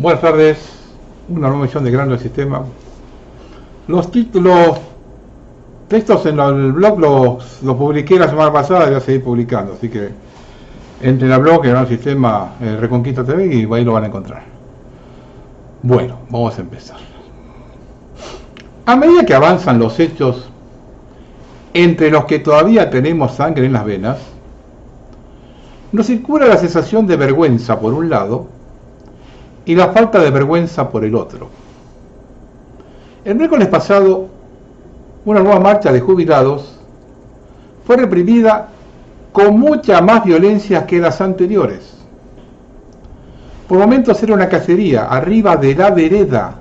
Buenas tardes, una nueva edición de Grano del Sistema. Los textos en el blog los publiqué la semana pasada y voy a seguir publicando, así que entren al blog, Grano del Sistema, Reconquista TV, y ahí lo van a encontrar. Bueno, vamos a empezar. A medida que avanzan los hechos entre los que todavía tenemos sangre en las venas, nos circula la sensación de vergüenza por un lado y la falta de vergüenza por el otro. El miércoles pasado, una nueva marcha de jubilados fue reprimida con mucha más violencia que las anteriores. Por momentos era una cacería arriba de la vereda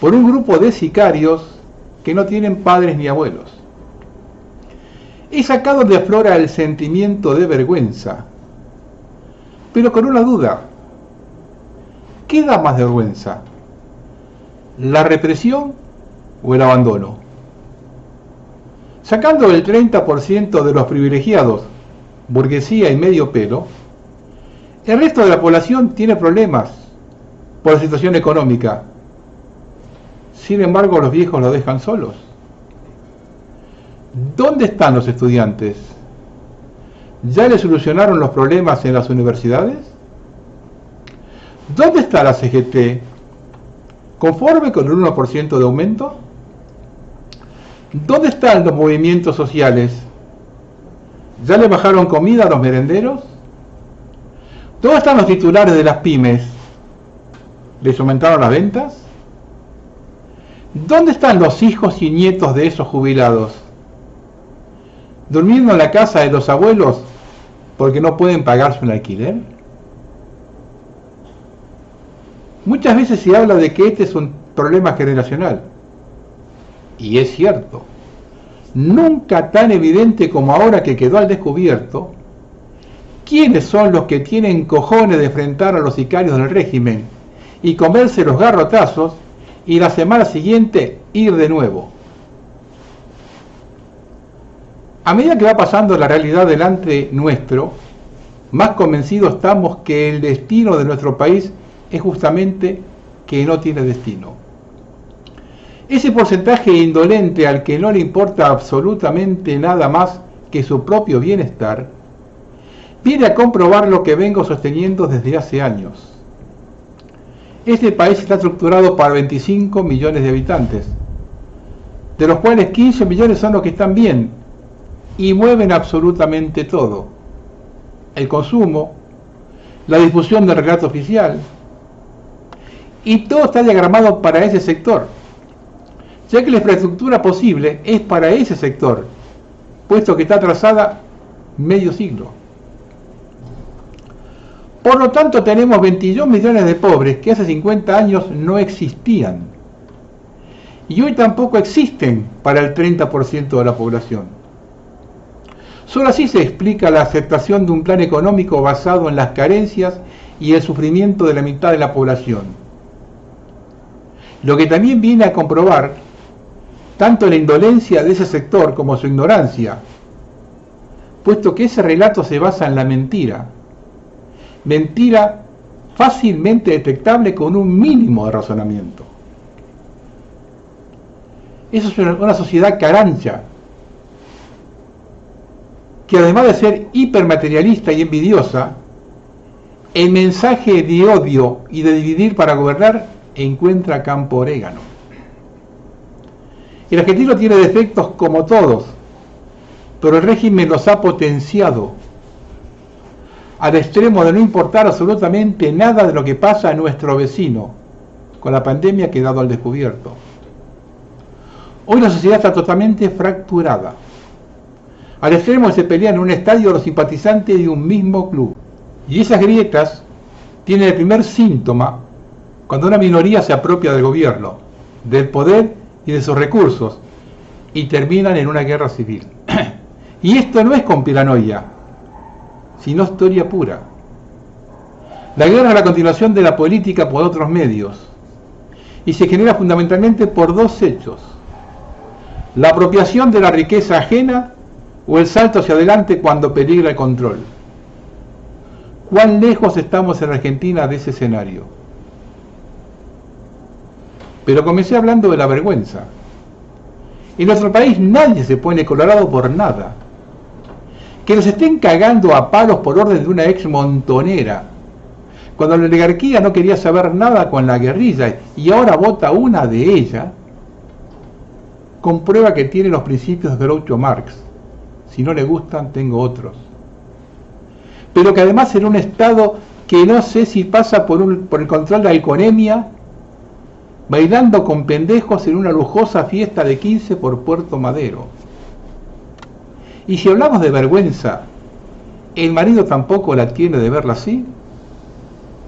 por un grupo de sicarios que no tienen padres ni abuelos. Es acá donde aflora el sentimiento de vergüenza, pero con una duda. ¿Qué da más vergüenza? ¿La represión o el abandono? Sacando el 30% de los privilegiados, burguesía y medio pelo, el resto de la población tiene problemas por la situación económica. Sin embargo, los viejos los dejan solos. ¿Dónde están los estudiantes? ¿Ya les solucionaron los problemas en las universidades? ¿Dónde está la CGT? ¿Conforme con el 1% de aumento? ¿Dónde están los movimientos sociales? ¿Ya le bajaron comida a los merenderos? ¿Dónde están los titulares de las pymes? ¿Les aumentaron las ventas? ¿Dónde están los hijos y nietos de esos jubilados? ¿Durmiendo en la casa de los abuelos porque no pueden pagarse un alquiler? Muchas veces se habla de que este es un problema generacional. Y es cierto. Nunca tan evidente como ahora que quedó al descubierto quiénes son los que tienen cojones de enfrentar a los sicarios del régimen y comerse los garrotazos y la semana siguiente ir de nuevo. A medida que va pasando la realidad delante nuestro, más convencidos estamos que el destino de nuestro país es justamente que no tiene destino. Ese porcentaje indolente al que no le importa absolutamente nada más que su propio bienestar, viene a comprobar lo que vengo sosteniendo desde hace años. Este país está estructurado para 25 millones de habitantes, de los cuales 15 millones son los que están bien y mueven absolutamente todo: el consumo, la difusión del relato oficial, y todo está diagramado para ese sector, ya que la infraestructura posible es para ese sector, puesto que está trazada medio siglo. Por lo tanto, tenemos 22 millones de pobres que hace 50 años no existían, y hoy tampoco existen para el 30% de la población. Solo así se explica la aceptación de un plan económico basado en las carencias y el sufrimiento de la mitad de la población. Lo que también viene a comprobar tanto la indolencia de ese sector como su ignorancia, puesto que ese relato se basa en la mentira. Mentira fácilmente detectable con un mínimo de razonamiento. Eso es una sociedad carancha, que además de ser hipermaterialista y envidiosa, el mensaje de odio y de dividir para gobernar encuentra campo orégano. El argentino tiene defectos como todos, pero el régimen los ha potenciado al extremo de no importar absolutamente nada de lo que pasa a nuestro vecino, con la pandemia ha quedado al descubierto. Hoy la sociedad está totalmente fracturada, al extremo se pelean en un estadio los simpatizantes de un mismo club, y esas grietas tienen el primer síntoma cuando una minoría se apropia del gobierno, del poder y de sus recursos, y terminan en una guerra civil. Y esto no es conspiranoia, sino historia pura. La guerra es la continuación de la política por otros medios, y se genera fundamentalmente por dos hechos: la apropiación de la riqueza ajena o el salto hacia adelante cuando peligra el control. ¿Cuán lejos estamos en Argentina de ese escenario? Pero comencé hablando de la vergüenza. En nuestro país nadie se pone colorado por nada. Que nos estén cagando a palos por orden de una ex montonera, cuando la oligarquía no quería saber nada con la guerrilla y ahora vota una de ellas, comprueba que tiene los principios de Groucho Marx. Si no le gustan, tengo otros. Pero que además en un estado que no sé si pasa por el control de la alcoholemia, bailando con pendejos en una lujosa fiesta de 15 por Puerto Madero. Y si hablamos de vergüenza, ¿el marido tampoco la tiene de verla así?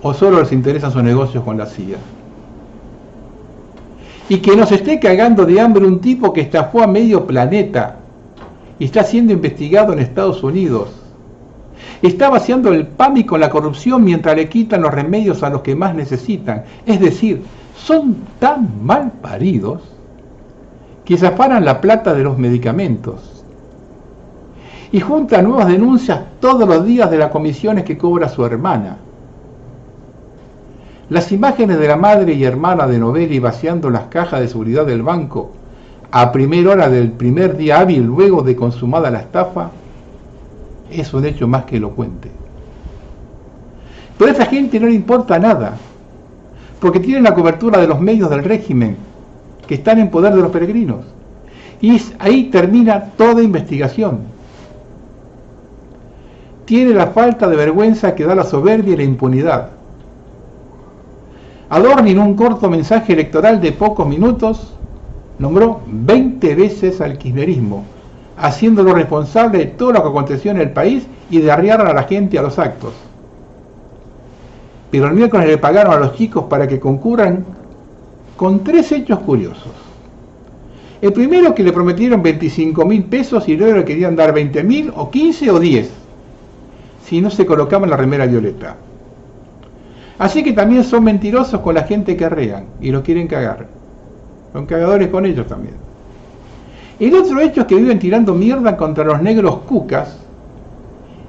¿O solo les interesan sus negocios con la CIA? Y que nos esté cagando de hambre un tipo que estafó a medio planeta y está siendo investigado en Estados Unidos. Está vaciando el PAMI con la corrupción mientras le quitan los remedios a los que más necesitan. Es decir, son tan mal paridos que zafaran la plata de los medicamentos. Y junta nuevas denuncias todos los días de las comisiones que cobra su hermana. Las imágenes de la madre y hermana de Novelli vaciando las cajas de seguridad del banco a primera hora del primer día hábil luego de consumada la estafa es un hecho más que elocuente. Pero a esta gente no le importa nada, porque tienen la cobertura de los medios del régimen que están en poder de los peregrinos. Y ahí termina toda investigación. Tiene la falta de vergüenza que da la soberbia y la impunidad. Adorni, en un corto mensaje electoral de pocos minutos, nombró 20 veces al kirchnerismo, haciéndolo responsable de todo lo que aconteció en el país y de arriar a la gente a los actos. Pero el miércoles le pagaron a los chicos para que concurran con 3 hechos curiosos. El primero, que le prometieron 25.000 pesos y luego le querían dar 20.000 o 15 o 10, si no se colocaban la remera violeta. Así que también son mentirosos con la gente que arrean y los quieren cagar. Son cagadores con ellos también. El otro hecho es que viven tirando mierda contra los negros cucas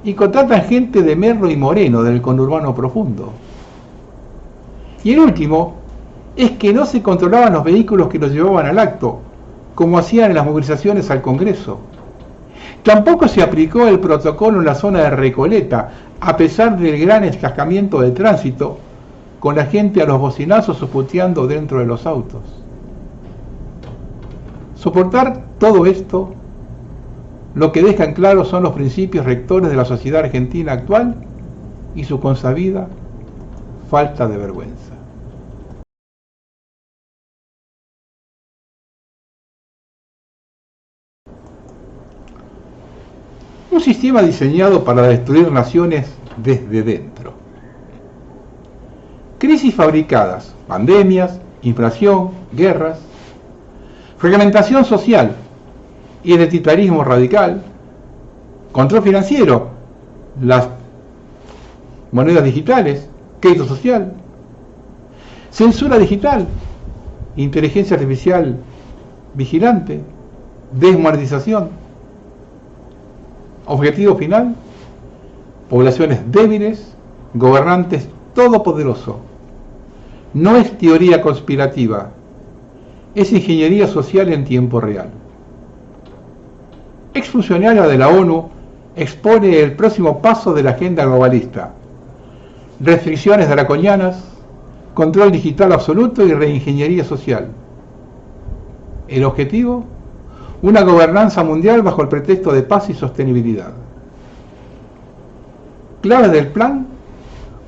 y contratan gente de Merlo y Moreno del conurbano profundo. Y el último es que no se controlaban los vehículos que los llevaban al acto, como hacían en las movilizaciones al Congreso. Tampoco se aplicó el protocolo en la zona de Recoleta, a pesar del gran escascamiento de tránsito, con la gente a los bocinazos puteando dentro de los autos. Soportar todo esto, lo que dejan claro son los principios rectores de la sociedad argentina actual y su consabida falta de vergüenza. Un sistema diseñado para destruir naciones desde dentro. Crisis fabricadas, pandemias, inflación, guerras, fragmentación social, identitarismo radical, control financiero, las monedas digitales, crédito social, censura digital, inteligencia artificial vigilante, desmonetización. Objetivo final, poblaciones débiles, gobernantes todopoderosos. No es teoría conspirativa, es ingeniería social en tiempo real. Exfuncionaria de la ONU expone el próximo paso de la agenda globalista: restricciones draconianas, control digital absoluto y reingeniería social. El objetivo: una gobernanza mundial bajo el pretexto de paz y sostenibilidad. Clave del plan: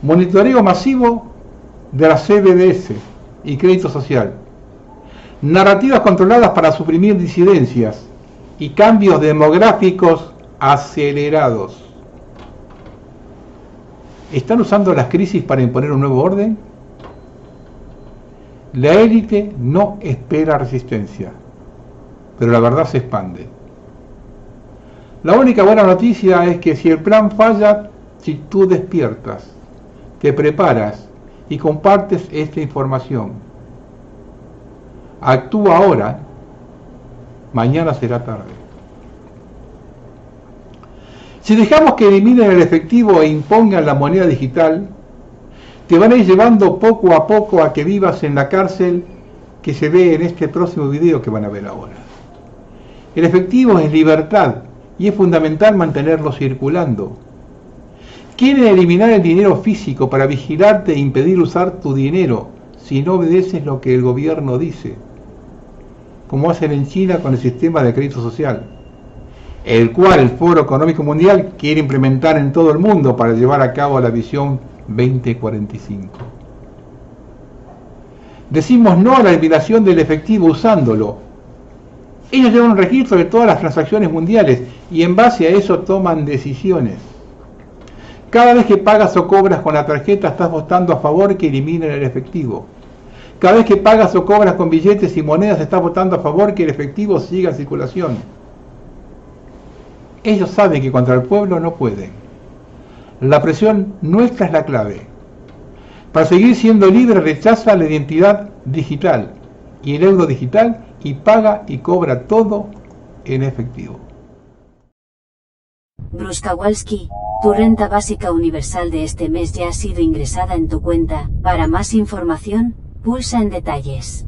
monitoreo masivo de la CBDS y crédito social. Narrativas controladas para suprimir disidencias y cambios demográficos acelerados. ¿Están usando las crisis para imponer un nuevo orden? La élite no espera resistencia, pero la verdad se expande. La única buena noticia es que si el plan falla, si tú despiertas, te preparas y compartes esta información, actúa ahora, mañana será tarde. Si dejamos que eliminen el efectivo e impongan la moneda digital, te van a ir llevando poco a poco a que vivas en la cárcel que se ve en este próximo video que van a ver ahora. El efectivo es libertad y es fundamental mantenerlo circulando. Quieren eliminar el dinero físico para vigilarte e impedir usar tu dinero si no obedeces lo que el gobierno dice, como hacen en China con el sistema de crédito social, el cual el Foro Económico Mundial quiere implementar en todo el mundo para llevar a cabo la visión 2045. Decimos no a la eliminación del efectivo usándolo. Ellos llevan un registro de todas las transacciones mundiales y en base a eso toman decisiones. Cada vez que pagas o cobras con la tarjeta estás votando a favor que eliminen el efectivo. Cada vez que pagas o cobras con billetes y monedas estás votando a favor que el efectivo siga en circulación. Ellos saben que contra el pueblo no pueden. La presión nuestra es la clave. Para seguir siendo libre rechaza la identidad digital y el euro digital y paga y cobra todo en efectivo. Bruce Kowalski, tu renta básica universal de este mes ya ha sido ingresada en tu cuenta. Para más información, pulsa en detalles.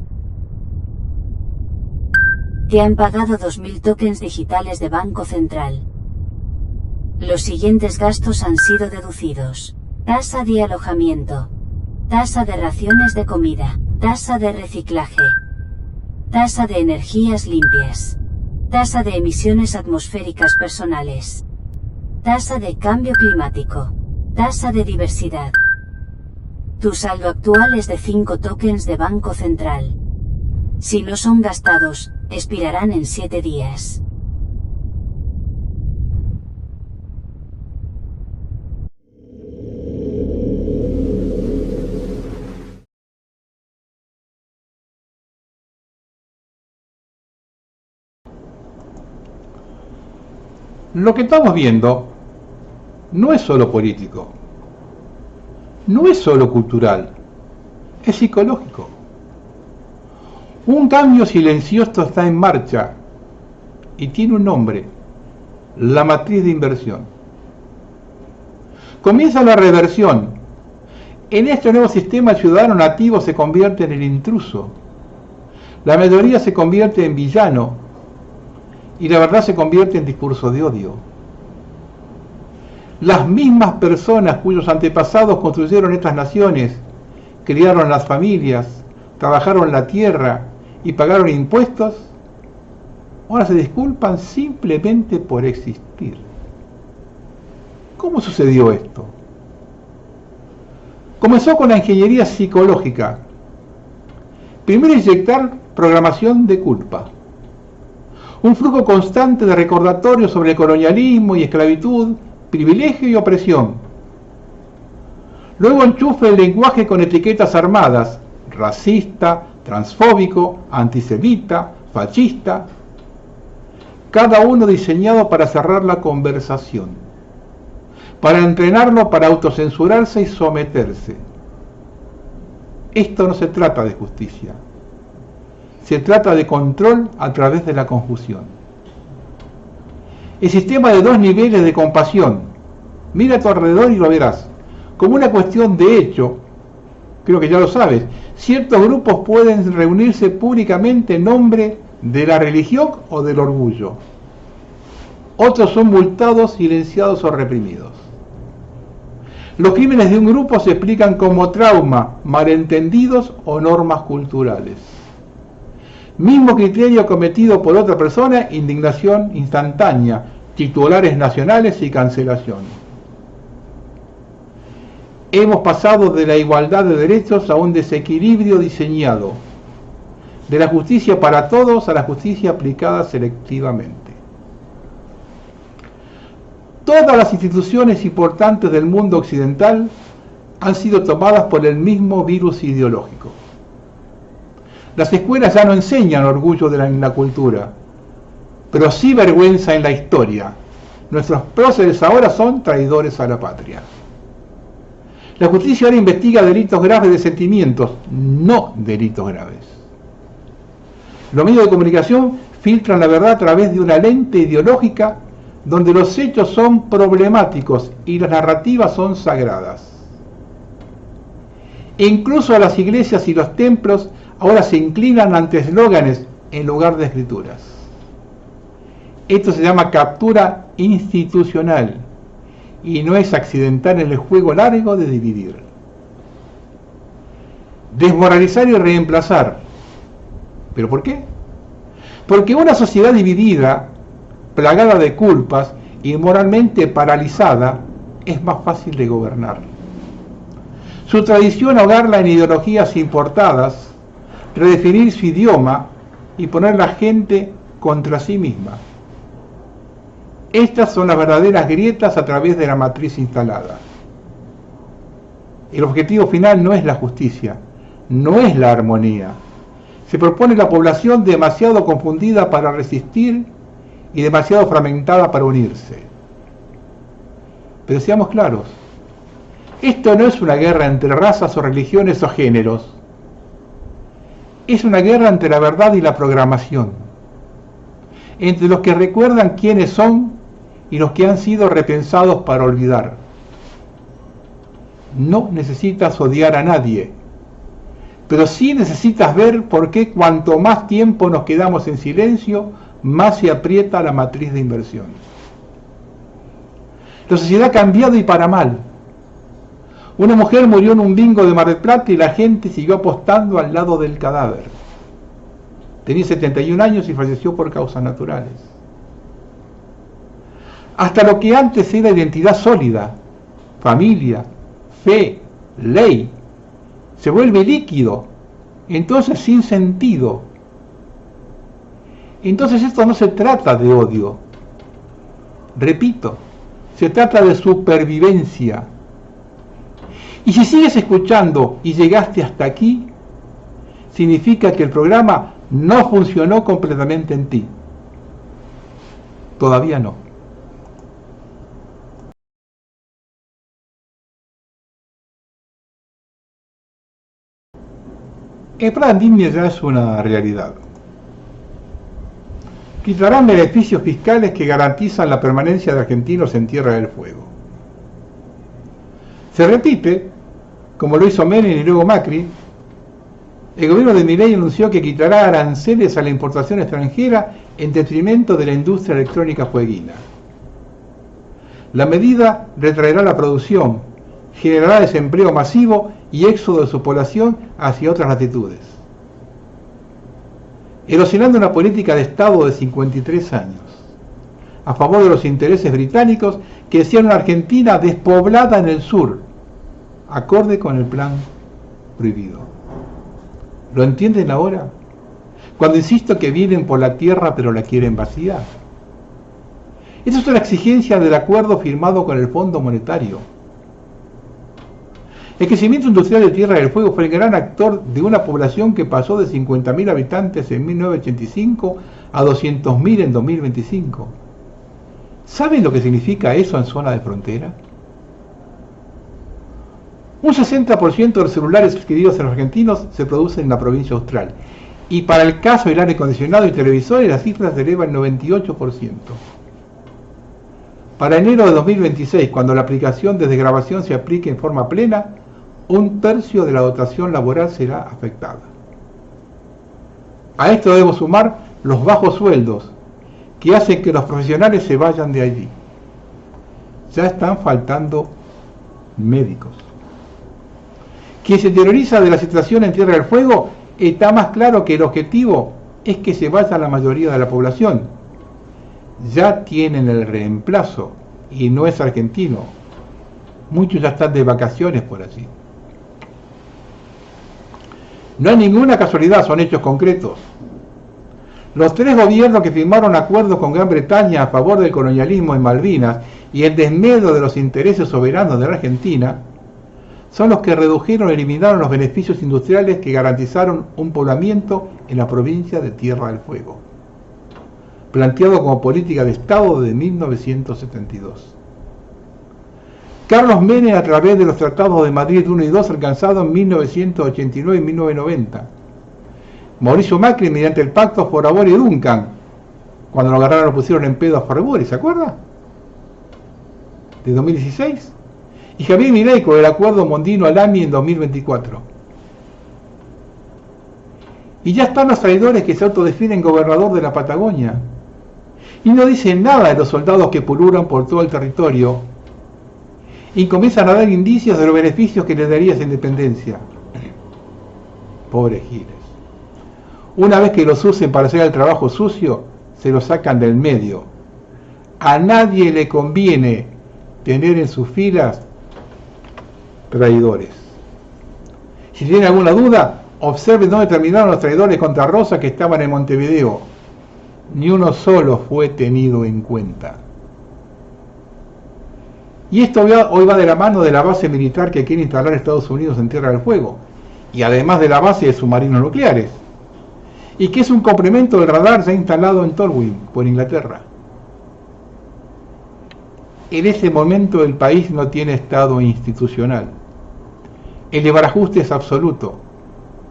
Te han pagado 2.000 tokens digitales de Banco Central. Los siguientes gastos han sido deducidos: tasa de alojamiento, tasa de raciones de comida, tasa de reciclaje, tasa de energías limpias, tasa de emisiones atmosféricas personales, tasa de cambio climático, tasa de diversidad. Tu saldo actual es de 5 tokens de Banco Central. Si no son gastados, expirarán en 7 días. Lo que estamos viendo no es solo político, no es solo cultural, es psicológico. Un cambio silencioso está en marcha y tiene un nombre: la matriz de inversión. Comienza la reversión. En este nuevo sistema el ciudadano nativo se convierte en el intruso, la mayoría se convierte en villano y la verdad se convierte en discurso de odio. Las mismas personas cuyos antepasados construyeron estas naciones, criaron las familias, trabajaron la tierra y pagaron impuestos, ahora se disculpan simplemente por existir. ¿Cómo sucedió esto? Comenzó con la ingeniería psicológica. Primero inyectar programación de culpa. Un flujo constante de recordatorios sobre el colonialismo y esclavitud, privilegio y opresión. Luego enchufe el lenguaje con etiquetas armadas: racista, transfóbico, antisemita, fascista. Cada uno diseñado para cerrar la conversación, para entrenarlo para autocensurarse y someterse. Esto no se trata de justicia. Se trata de control a través de la confusión. El sistema de 2 niveles de compasión. Mira a tu alrededor y lo verás. Como una cuestión de hecho, creo que ya lo sabes, ciertos grupos pueden reunirse públicamente en nombre de la religión o del orgullo. Otros son multados, silenciados o reprimidos. Los crímenes de un grupo se explican como trauma, malentendidos o normas culturales. Mismo criterio cometido por otra persona: indignación instantánea, titulares nacionales y cancelación. Hemos pasado de la igualdad de derechos a un desequilibrio diseñado, de la justicia para todos a la justicia aplicada selectivamente. Todas las instituciones importantes del mundo occidental han sido tomadas por el mismo virus ideológico. Las escuelas ya no enseñan orgullo en la cultura, pero sí vergüenza en la historia. Nuestros próceres ahora son traidores a la patria. La justicia ahora investiga delitos graves de sentimientos, no delitos graves. Los medios de comunicación filtran la verdad a través de una lente ideológica donde los hechos son problemáticos y las narrativas son sagradas. E incluso a las iglesias y los templos ahora se inclinan ante eslóganes en lugar de escrituras. Esto se llama captura institucional y no es accidental en el juego largo de dividir. Desmoralizar y reemplazar. ¿Pero por qué? Porque una sociedad dividida, plagada de culpas y moralmente paralizada, es más fácil de gobernar. Su tradición ahogarla en ideologías importadas, redefinir su idioma y poner a la gente contra sí misma. Estas son las verdaderas grietas a través de la matriz instalada. El objetivo final no es la justicia, no es la armonía. Se propone la población demasiado confundida para resistir y demasiado fragmentada para unirse. Pero seamos claros, esto no es una guerra entre razas o religiones o géneros. Es una guerra entre la verdad y la programación, entre los que recuerdan quiénes son y los que han sido repensados para olvidar. No necesitas odiar a nadie, pero sí necesitas ver por qué cuanto más tiempo nos quedamos en silencio, más se aprieta la matriz de inversión. La sociedad ha cambiado y para mal. Una mujer murió en un bingo de Mar del Plata y la gente siguió apostando al lado del cadáver. Tenía 71 años y falleció por causas naturales. Hasta lo que antes era identidad sólida, familia, fe, ley, se vuelve líquido, entonces sin sentido. Entonces esto no se trata de odio. Repito, se trata de supervivencia. Y si sigues escuchando y llegaste hasta aquí, significa que el programa no funcionó completamente en ti. Todavía no. El plan Dimia ya es una realidad. Quitarán beneficios fiscales que garantizan la permanencia de argentinos en Tierra del Fuego. Se repite, como lo hizo Menem y luego Macri, el gobierno de Milei anunció que quitará aranceles a la importación extranjera en detrimento de la industria electrónica fueguina. La medida retraerá la producción, generará desempleo masivo y éxodo de su población hacia otras latitudes, erosionando una política de Estado de 53 años, a favor de los intereses británicos que decían una Argentina despoblada en el sur, acorde con el plan prohibido. ¿Lo entienden ahora? Cuando insisto que vienen por la tierra pero la quieren vaciar. Esa es una exigencia del acuerdo firmado con el Fondo Monetario. El crecimiento industrial de Tierra del Fuego fue el gran actor de una población que pasó de 50.000 habitantes en 1985 a 200.000 en 2025. ¿Saben lo que significa eso en zona de frontera? Un 60% de los celulares adquiridos en los argentinos se producen en la provincia austral. Y para el caso del aire acondicionado y televisores, la cifra se eleva al 98%. Para enero de 2026, cuando la aplicación de desgrabación se aplique en forma plena, 1/3 de la dotación laboral será afectada. A esto debemos sumar los bajos sueldos, que hacen que los profesionales se vayan de allí. Ya están faltando médicos. Quien se terroriza de la situación en Tierra del Fuego, está más claro que el objetivo es que se vaya la mayoría de la población. Ya tienen el reemplazo y no es argentino. Muchos ya están de vacaciones por allí. No hay ninguna casualidad, son hechos concretos. Los 3 gobiernos que firmaron acuerdos con Gran Bretaña a favor del colonialismo en Malvinas y el desmedro de los intereses soberanos de la Argentina son los que redujeron o eliminaron los beneficios industriales que garantizaron un poblamiento en la provincia de Tierra del Fuego, planteado como política de Estado desde 1972. Carlos Menem, a través de los tratados de Madrid 1 y 2 alcanzados en 1989 y 1990. Mauricio Macri mediante el pacto Forabori y Duncan, cuando lo agarraron lo pusieron en pedo a Forabori, ¿se acuerda? De 2016. Y Javier Milei con el acuerdo Mondino-Alami en 2024. Y ya están los traidores que se autodefinen gobernador de la Patagonia. Y no dicen nada de los soldados que pululan por todo el territorio. Y comienzan a dar indicios de los beneficios que les daría esa independencia. Pobres giles. Una vez que los usen para hacer el trabajo sucio, se los sacan del medio. A nadie le conviene tener en sus filas traidores. Si tienen alguna duda, observen dónde terminaron los traidores contra Rosa que estaban en Montevideo. Ni uno solo fue tenido en cuenta. Y esto hoy va de la mano de la base militar que quiere instalar Estados Unidos en Tierra del Fuego, y además de la base de submarinos nucleares, y que es un complemento del radar ya instalado en Torwin, por Inglaterra. En ese momento el país no tiene estado institucional. El desbarajuste es absoluto.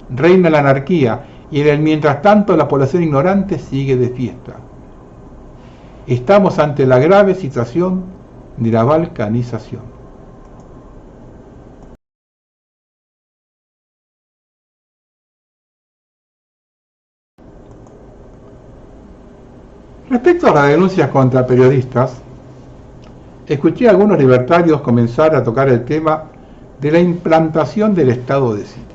Reina la anarquía y en el mientras tanto la población ignorante sigue de fiesta. Estamos ante la grave situación de la balcanización. Respecto a las denuncias contra periodistas, escuché a algunos libertarios comenzar a tocar el tema de la implantación del estado de sitio.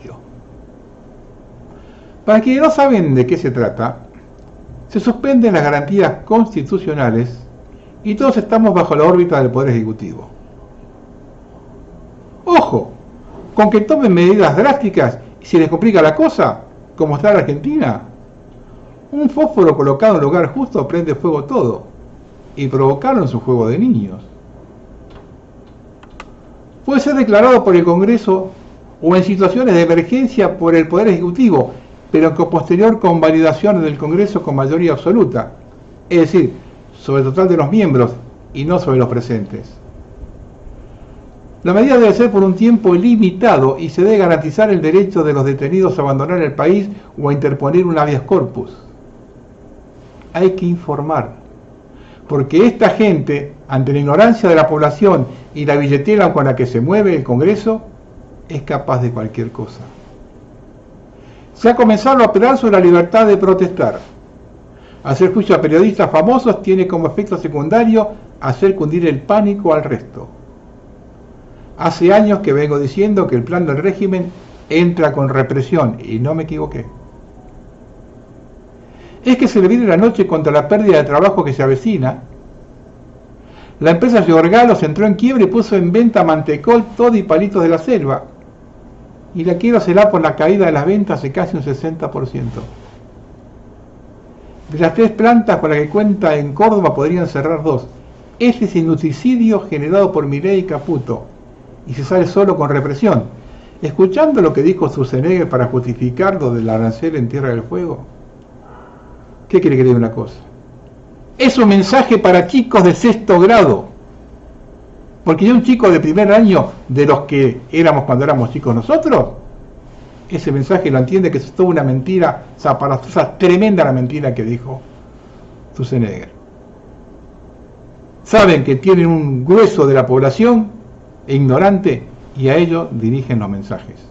Para quienes no saben de qué se trata, se suspenden las garantías constitucionales y todos estamos bajo la órbita del Poder Ejecutivo. ¡Ojo! Con que tomen medidas drásticas y se les complica la cosa, como está en Argentina. Un fósforo colocado en lugar justo prende fuego todo, y provocaron su juego de niños. Puede ser declarado por el Congreso o en situaciones de emergencia por el Poder Ejecutivo, pero con posterior convalidación del Congreso con mayoría absoluta, es decir, sobre el total de los miembros y no sobre los presentes. La medida debe ser por un tiempo limitado y se debe garantizar el derecho de los detenidos a abandonar el país o a interponer un habeas corpus. Hay que informar, porque esta gente, ante la ignorancia de la población y la billetera con la que se mueve el Congreso, es capaz de cualquier cosa. Se ha comenzado a operar sobre la libertad de protestar. Hacer juicio a periodistas famosos tiene como efecto secundario hacer cundir el pánico al resto. Hace años que vengo diciendo que el plan del régimen entra con represión, y no me equivoqué. Es que se le viene la noche contra la pérdida de trabajo que se avecina. La empresa Fiorgalos entró en quiebra y puso en venta mantecol, todo y palitos de la selva. Y la quiebra será por la caída de las ventas de casi un 60%. De las 3 plantas con las que cuenta en Córdoba podrían cerrar 2. Ese es el nutricidio generado por Milei y Caputo. Y se sale solo con represión. Escuchando lo que dijo Schwarzenegger para justificar lo del arancel en Tierra del Fuego. ¿Qué quiere que le diga una cosa? Es un mensaje para chicos de 6º grado. Porque ya un chico de primer año, de los que éramos cuando éramos chicos nosotros, ese mensaje lo entiende que es toda una mentira zaparazosa, tremenda la mentira que dijo Schwarzenegger. Saben que tienen un grueso de la población ignorante y a ellos dirigen los mensajes.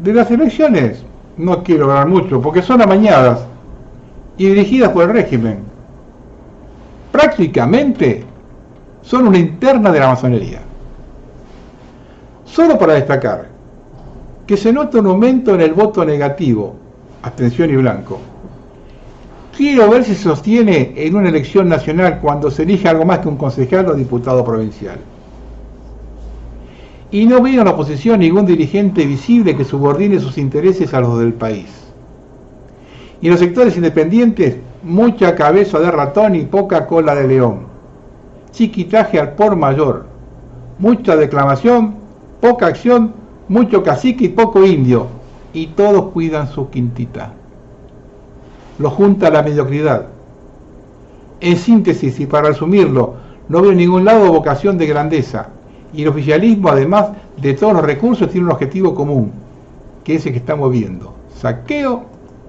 De las elecciones no quiero hablar mucho porque son amañadas y dirigidas por el régimen. Prácticamente son una interna de la masonería. Solo para destacar que se nota un aumento en el voto negativo, abstención y blanco. Quiero ver si se sostiene en una elección nacional cuando se elige algo más que un concejal o diputado provincial. Y no veo en la oposición ningún dirigente visible que subordine sus intereses a los del país. Y en los sectores independientes, mucha cabeza de ratón y poca cola de león. Chiquitaje al por mayor. Mucha declamación, poca acción, mucho cacique y poco indio. Y todos cuidan su quintita. Lo junta la mediocridad. En síntesis, y para resumirlo, no veo en ningún lado vocación de grandeza. Y el oficialismo, además de todos los recursos, tiene un objetivo común, que es el que estamos viendo: saqueo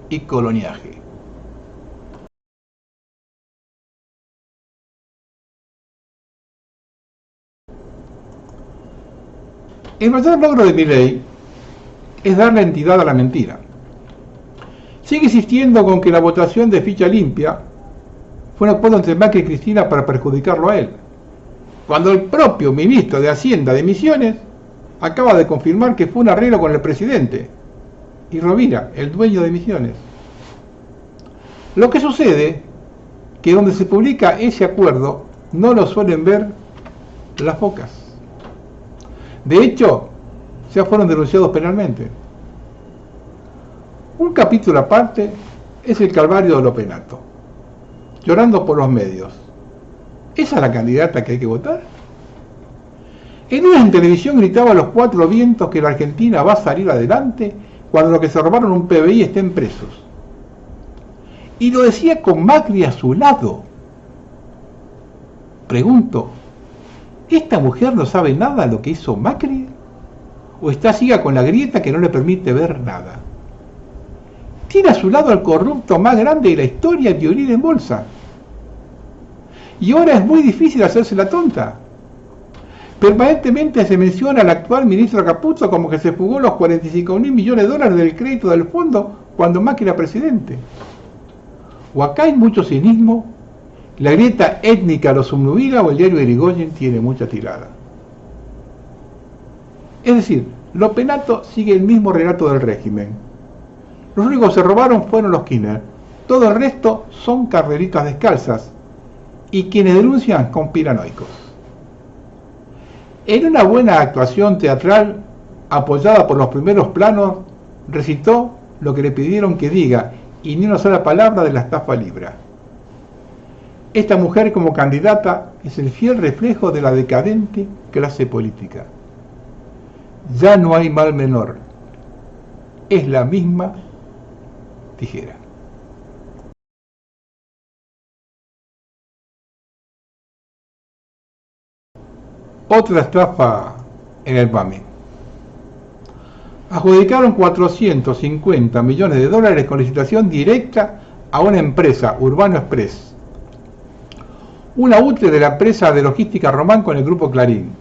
y coloniaje. El mayor logro de Milei es darle entidad a la mentira. Sigue insistiendo con que la votación de ficha limpia fue un acuerdo entre Macri y Cristina para perjudicarlo a él, cuando el propio ministro de Hacienda de Misiones acaba de confirmar que fue un arreglo con el presidente y Rovira, el dueño de Misiones. Lo que sucede que donde se publica ese acuerdo no lo suelen ver las focas. De hecho, ya fueron denunciados penalmente. Un capítulo aparte es el calvario de Lopenato, llorando por los medios. ¿Esa es la candidata que hay que votar? En una en televisión gritaba a los cuatro vientos que la Argentina va a salir adelante cuando los que se robaron un PBI estén presos. Y lo decía con Macri a su lado. Pregunto, ¿esta mujer no sabe nada de lo que hizo Macri? ¿O está ciega con la grieta que no le permite ver nada? Tiene a su lado al corrupto más grande de la historia de Orina en bolsa. Y ahora es muy difícil hacerse la tonta. Permanentemente se menciona al actual ministro Capuzzo como que se fugó los 45.000 millones de dólares del crédito del fondo cuando Macri era presidente. O acá hay mucho cinismo, la grieta étnica lo subnubila o el diario de Irigoyen tiene mucha tirada. Es decir, Lopenato sigue el mismo relato del régimen. Los únicos que se robaron fueron los Kirchner. Todo el resto son carreritas descalzas y quienes denuncian conspiranoicos. En una buena actuación teatral, apoyada por los primeros planos, recitó lo que le pidieron que diga y ni una sola palabra de la estafa libra. Esta mujer como candidata es el fiel reflejo de la decadente clase política. Ya no hay mal menor. Es la misma tijera. Otra estafa en el PAMI. Adjudicaron 450 millones de dólares con licitación directa a una empresa, Urbano Express, una UTE de la empresa de logística Román con el grupo Clarín.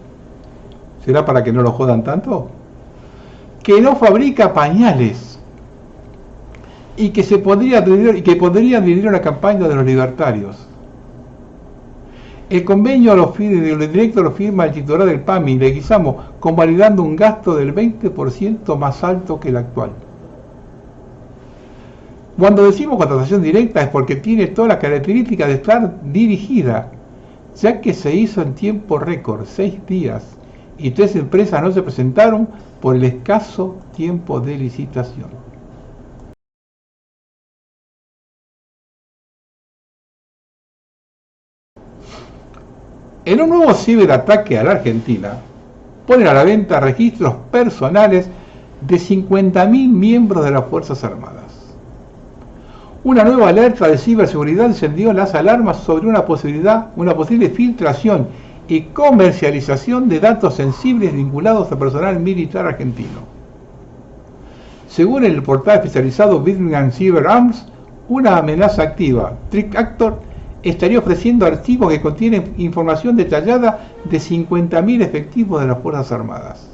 ¿Será para que no lo jodan tanto? Que no fabrica pañales y que podría adherir a la campaña de los libertarios. El convenio directo lo firma el titular del PAMI, Leguizamo, convalidando un gasto del 20% más alto que el actual. Cuando decimos contratación directa es porque tiene todas las características de estar dirigida, ya que se hizo en tiempo récord, 6 días, y 3 empresas no se presentaron por el escaso tiempo de licitación. En un nuevo ciberataque a la Argentina, ponen a la venta registros personales de 50.000 miembros de las Fuerzas Armadas. Una nueva alerta de ciberseguridad encendió las alarmas sobre una posible filtración y comercialización de datos sensibles vinculados a personal militar argentino. Según el portal especializado Birmingham Cyber Arms, una amenaza activa, Trick Actor, estaría ofreciendo archivos que contienen información detallada de 50.000 efectivos de las Fuerzas Armadas.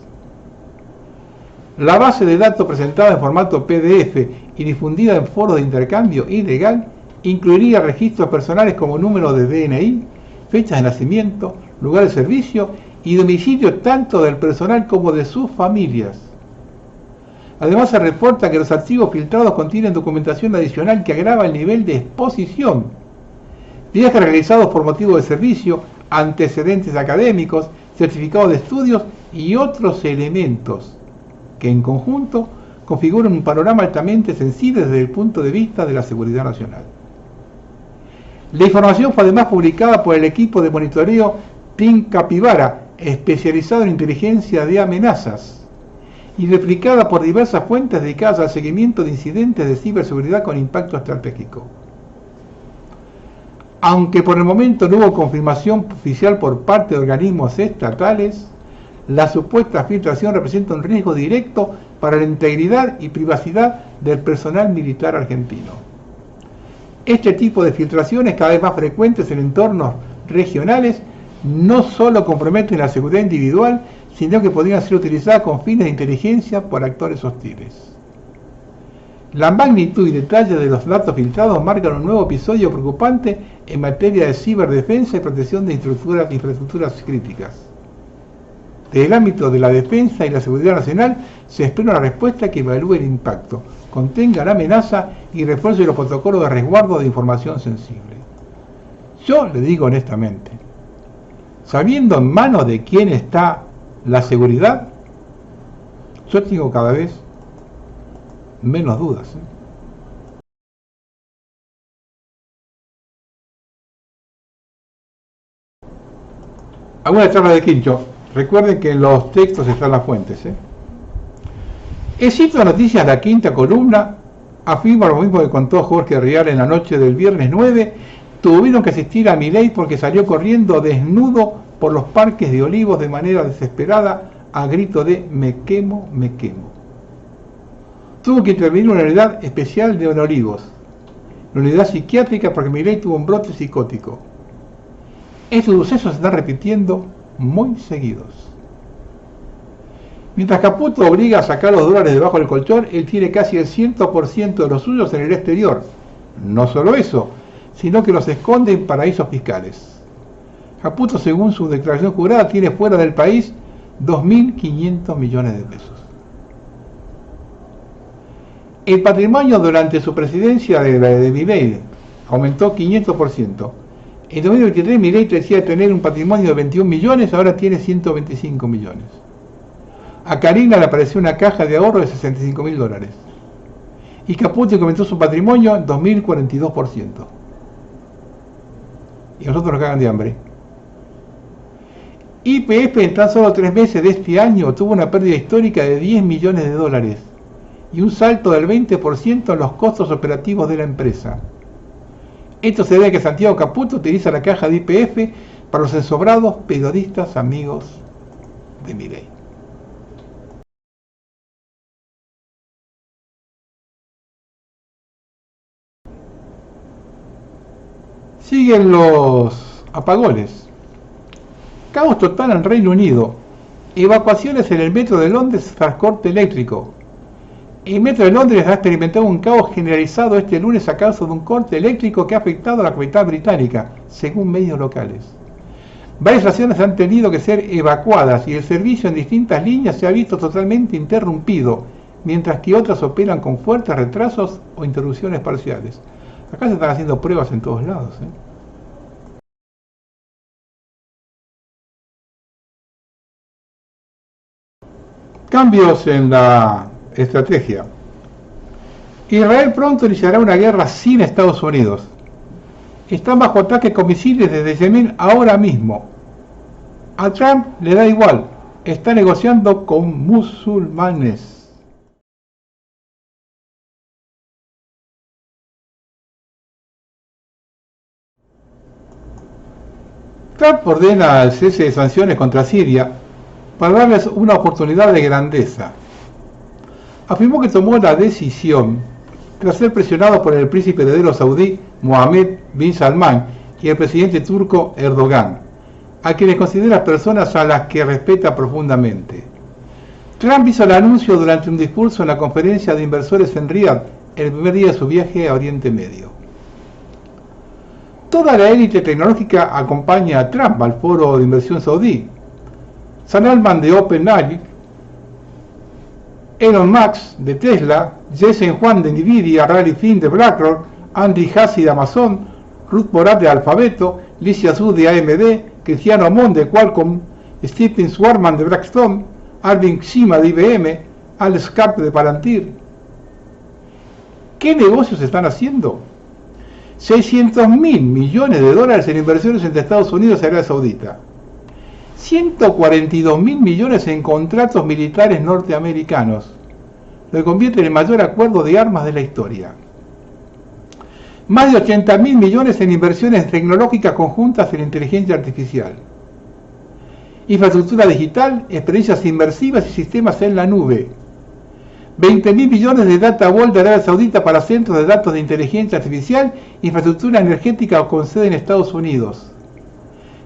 La base de datos presentada en formato PDF y difundida en foros de intercambio ilegal incluiría registros personales como número de DNI, fechas de nacimiento, lugar de servicio y domicilio tanto del personal como de sus familias. Además se reporta que los archivos filtrados contienen documentación adicional que agrava el nivel de exposición. Viajes realizados por motivo de servicio, antecedentes académicos, certificados de estudios y otros elementos que en conjunto configuran un panorama altamente sensible desde el punto de vista de la seguridad nacional. La información fue además publicada por el equipo de monitoreo Team Capivara, especializado en inteligencia de amenazas, y replicada por diversas fuentes dedicadas al seguimiento de incidentes de ciberseguridad con impacto estratégico. Aunque por el momento no hubo confirmación oficial por parte de organismos estatales, la supuesta filtración representa un riesgo directo para la integridad y privacidad del personal militar argentino. Este tipo de filtraciones, cada vez más frecuentes en entornos regionales, no solo comprometen la seguridad individual, sino que podrían ser utilizadas con fines de inteligencia por actores hostiles. La magnitud y detalle de los datos filtrados marcan un nuevo episodio preocupante en materia de ciberdefensa y protección de infraestructuras críticas. Desde el ámbito de la defensa y la seguridad nacional se espera una respuesta que evalúe el impacto, contenga la amenaza y refuerce los protocolos de resguardo de información sensible. Yo le digo honestamente, sabiendo en manos de quién está la seguridad, yo tengo cada vez menos dudas. Alguna charla de Quincho. Recuerden que en los textos están las fuentes. El sitio de noticias La Quinta Columna afirma lo mismo que contó Jorge Rial en la noche del viernes 9. Tuvieron que asistir a Milei porque salió corriendo desnudo por los parques de Olivos de manera desesperada a grito de "me quemo, me quemo". Tuvo que intervenir una unidad especial de Olivos, la unidad psiquiátrica, porque Milei tuvo un brote psicótico. Estos sucesos se están repitiendo muy seguidos. Mientras Caputo obliga a sacar los dólares debajo del colchón, él tiene casi el 100% de los suyos en el exterior. No solo eso, sino que los esconde en paraísos fiscales. Caputo, según su declaración jurada, tiene fuera del país 2.500 millones de pesos. El patrimonio durante su presidencia de Milei aumentó 500%. En 2023 Milei decía tener un patrimonio de 21 millones, ahora tiene 125 millones. A Karina le apareció una caja de ahorro de $65.000. Y Caputo aumentó su patrimonio en 2.042%. Y nosotros nos cagan de hambre. YPF en tan solo 3 meses de este año tuvo una pérdida histórica de $10 millones y un salto del 20% en los costos operativos de la empresa. Esto se debe a que Santiago Caputo utiliza la caja de YPF para los ensobrados periodistas amigos de Milei. Siguen los apagones. Caos total en Reino Unido. Evacuaciones en el metro de Londres tras corte eléctrico. El metro de Londres ha experimentado un caos generalizado este lunes a causa de un corte eléctrico que ha afectado a la capital británica, según medios locales. Varias estaciones han tenido que ser evacuadas y el servicio en distintas líneas se ha visto totalmente interrumpido, mientras que otras operan con fuertes retrasos o interrupciones parciales. Acá se están haciendo pruebas en todos lados. Cambios en la estrategia. Israel pronto iniciará una guerra sin Estados Unidos. Están bajo ataque con misiles desde Yemen ahora mismo. A Trump le da igual, está negociando con musulmanes. Trump ordena el cese de sanciones contra Siria para darles una oportunidad de grandeza. Afirmó que tomó la decisión tras ser presionado por el príncipe heredero saudí Mohammed bin Salman y el presidente turco Erdogan, a quienes considera personas a las que respeta profundamente. Trump hizo el anuncio durante un discurso en la conferencia de inversores en Riad el primer día de su viaje a Oriente Medio. Toda la élite tecnológica acompaña a Trump al foro de inversión saudí. Sam Altman de OpenAI, Elon Musk de Tesla, Jensen Huang de Nvidia, Riley Finn de BlackRock, Andy Jassy de Amazon, Ruth Porat de Alphabeto, Licia Su de AMD, Cristiano Amon de Qualcomm, Stephen Schwarzman de Blackstone, Arvind Shima de IBM, Alex Karp de Palantir. ¿Qué negocios están haciendo? 600.000 millones de dólares en inversiones entre Estados Unidos y Arabia Saudita. 142.000 millones en contratos militares norteamericanos, lo que convierte en el mayor acuerdo de armas de la historia. Más de 80.000 millones en inversiones tecnológicas conjuntas en inteligencia artificial. Infraestructura digital, experiencias inmersivas y sistemas en la nube. 20.000 millones de data wall de Arabia Saudita para centros de datos de inteligencia artificial, infraestructura energética con sede en Estados Unidos.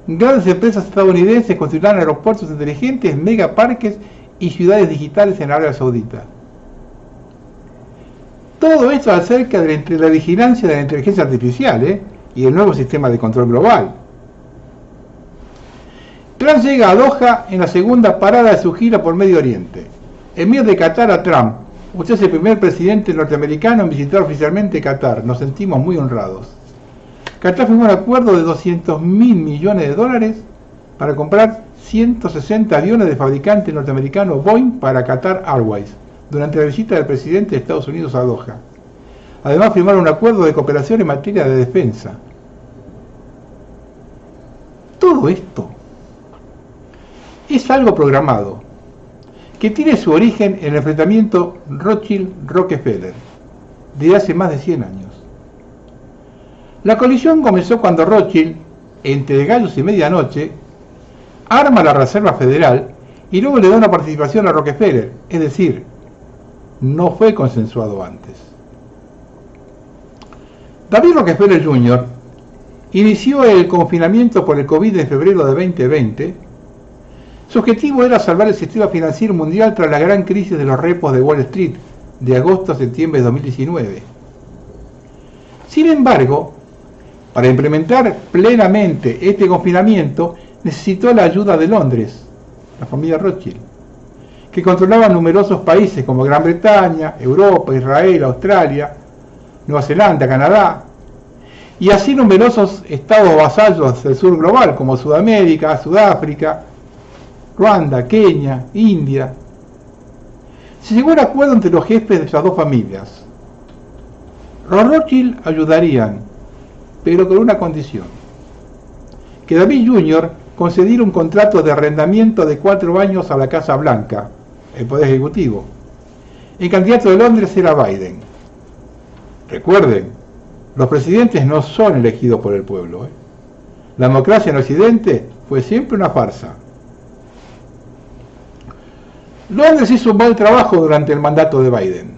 grandes empresas estadounidenses construirán aeropuertos inteligentes, megaparques y ciudades digitales en Arabia Saudita. Todo esto acerca de la vigilancia de la inteligencia artificial y el nuevo sistema de control global. Trump llega a Doha en la segunda parada de su gira por Medio Oriente. Emir de Qatar a Trump. Usted es el primer presidente norteamericano en visitar oficialmente Qatar. Nos sentimos muy honrados. Qatar firmó un acuerdo de $200.000 millones para comprar 160 aviones de fabricante norteamericano Boeing para Qatar Airways durante la visita del presidente de Estados Unidos a Doha. Además firmaron un acuerdo de cooperación en materia de defensa. Todo esto es algo programado, que tiene su origen en el enfrentamiento Rothschild-Rockefeller de hace más de 100 años. La colisión comenzó cuando Rothschild, entre gallos y medianoche, arma la Reserva Federal y luego le da una participación a Rockefeller, es decir, no fue consensuado antes. David Rockefeller Jr. inició el confinamiento por el COVID en febrero de 2020. Su objetivo era salvar el sistema financiero mundial tras la gran crisis de los repos de Wall Street de agosto a septiembre de 2019. Sin embargo, para implementar plenamente este confinamiento, necesitó la ayuda de Londres, la familia Rothschild, que controlaba numerosos países como Gran Bretaña, Europa, Israel, Australia, Nueva Zelanda, Canadá, y así numerosos estados vasallos del sur global como Sudamérica, Sudáfrica, Ruanda, Kenia, India. Se llegó a un acuerdo entre los jefes de esas dos familias. Los Rothschild ayudarían, pero con una condición: que David Jr. concediera un contrato de arrendamiento de 4 años a la Casa Blanca, el Poder Ejecutivo. El candidato de Londres era Biden. Recuerden, los presidentes no son elegidos por el pueblo. La democracia en Occidente fue siempre una farsa. Londres hizo un mal trabajo durante el mandato de Biden,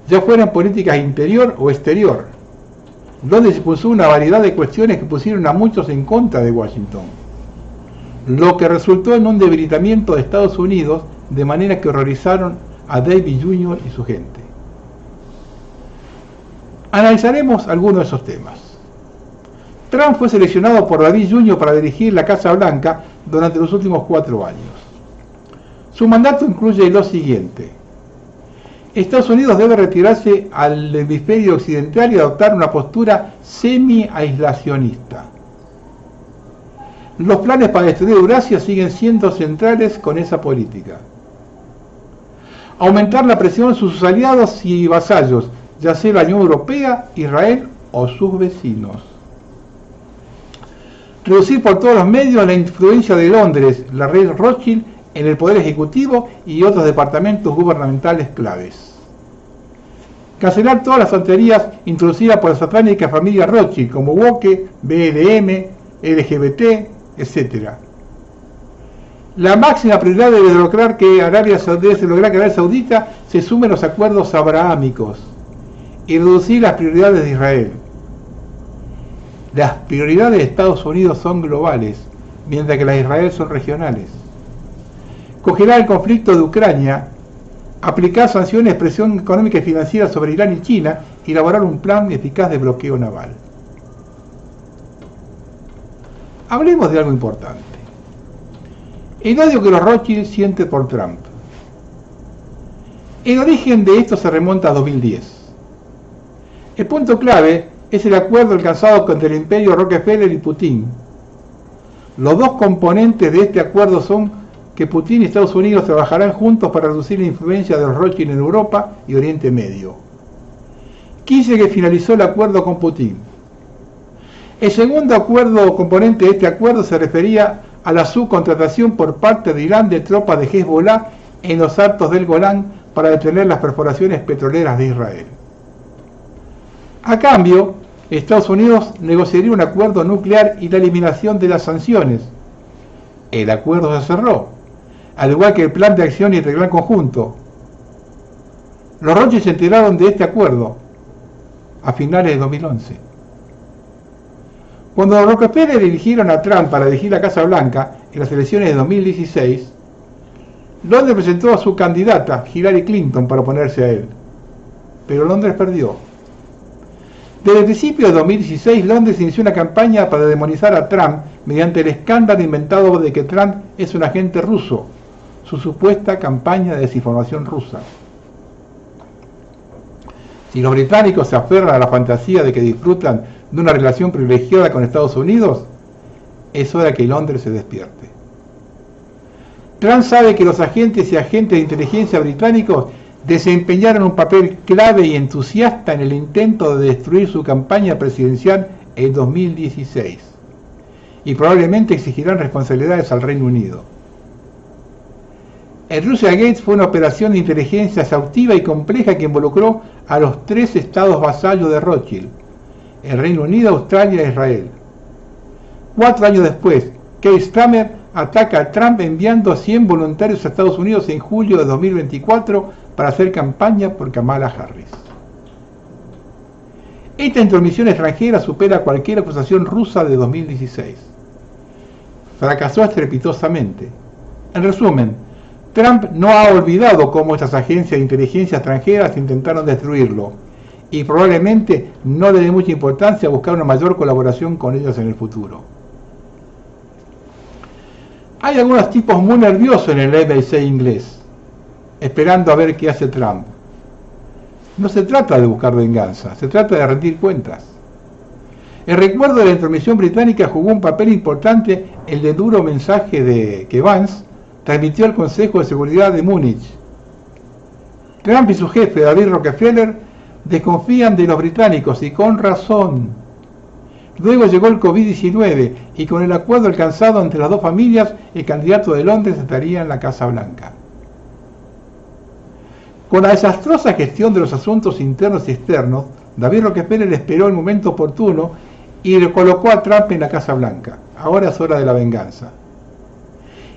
ya fuera en política interior o exterior. Londres impulsó una variedad de cuestiones que pusieron a muchos en contra de Washington, lo que resultó en un debilitamiento de Estados Unidos, de manera que horrorizaron a David Jr. y su gente. Analizaremos algunos de esos temas. Trump fue seleccionado por David Jr. para dirigir la Casa Blanca durante los últimos 4 años. Su mandato incluye lo siguiente: Estados Unidos debe retirarse al hemisferio occidental y adoptar una postura semi-aislacionista. Los planes para destruir Eurasia siguen siendo centrales con esa política. Aumentar la presión sobre sus aliados y vasallos, ya sea la Unión Europea, Israel o sus vecinos. Reducir por todos los medios la influencia de Londres, la red Rothschild, en el Poder Ejecutivo y otros departamentos gubernamentales claves. Cancelar todas las tonterías introducidas por la satánica familia Rothschild, como woke, BLM, LGBT, etc. La máxima prioridad debe lograr que Arabia Saudita se sume a los acuerdos abrahámicos y reducir las prioridades de Israel. Las prioridades de Estados Unidos son globales, mientras que las de Israel son regionales. Congelar el conflicto de Ucrania, aplicar sanciones, presión económica y financiera sobre Irán y China y elaborar un plan eficaz de bloqueo naval. Hablemos de algo importante: el odio que los Rothschild sienten por Trump. El origen de esto se remonta a 2010. El punto clave es el acuerdo alcanzado entre el imperio Rockefeller y Putin. Los dos componentes de este acuerdo son que Putin y Estados Unidos trabajarán juntos para reducir la influencia de los Rothschild en Europa y Oriente Medio. ¿Quién que finalizó el acuerdo con Putin? El segundo acuerdo componente de este acuerdo se refería a la subcontratación por parte de Irán de tropas de Hezbollah en los altos del Golán para detener las perforaciones petroleras de Israel. A cambio, Estados Unidos negociaría un acuerdo nuclear y la eliminación de las sanciones. El acuerdo se cerró, al igual que el plan de acción integral conjunto. Los Rothschild se enteraron de este acuerdo a finales de 2011. Cuando los Rockefeller eligieron a Trump para dirigir la Casa Blanca en las elecciones de 2016, Londres presentó a su candidata, Hillary Clinton, para oponerse a él. Pero Londres perdió. Desde el principio de 2016, Londres inició una campaña para demonizar a Trump mediante el escándalo inventado de que Trump es un agente ruso, su supuesta campaña de desinformación rusa. Si los británicos se aferran a la fantasía de que disfrutan de una relación privilegiada con Estados Unidos, es hora que Londres se despierte. Trump sabe que los agentes y agentes de inteligencia británicos desempeñaron un papel clave y entusiasta en el intento de destruir su campaña presidencial en 2016 y probablemente exigirán responsabilidades al Reino Unido. El Russiagate fue una operación de inteligencia exhaustiva y compleja que involucró a los 3 estados vasallos de Rothschild, el Reino Unido, Australia e Israel. 4 años después, Keir Starmer ataca a Trump enviando 100 voluntarios a Estados Unidos en julio de 2024 para hacer campaña por Kamala Harris. Esta intromisión extranjera supera cualquier acusación rusa de 2016. Fracasó estrepitosamente. En resumen, Trump no ha olvidado cómo estas agencias de inteligencia extranjeras intentaron destruirlo, y probablemente no le dé mucha importancia a buscar una mayor colaboración con ellos en el futuro. Hay algunos tipos muy nerviosos en el MI6 inglés, esperando a ver qué hace Trump. No se trata de buscar venganza, se trata de rendir cuentas. El recuerdo de la intromisión británica jugó un papel importante en el duro mensaje que Vance transmitió al Consejo de Seguridad de Múnich. Trump y su jefe, David Rockefeller, desconfían de los británicos y con razón. Luego llegó el COVID-19 y con el acuerdo alcanzado entre las dos familias, el candidato de Londres estaría en la Casa Blanca. Con la desastrosa gestión de los asuntos internos y externos, David Rockefeller esperó el momento oportuno y le colocó a Trump en la Casa Blanca. Ahora es hora de la venganza.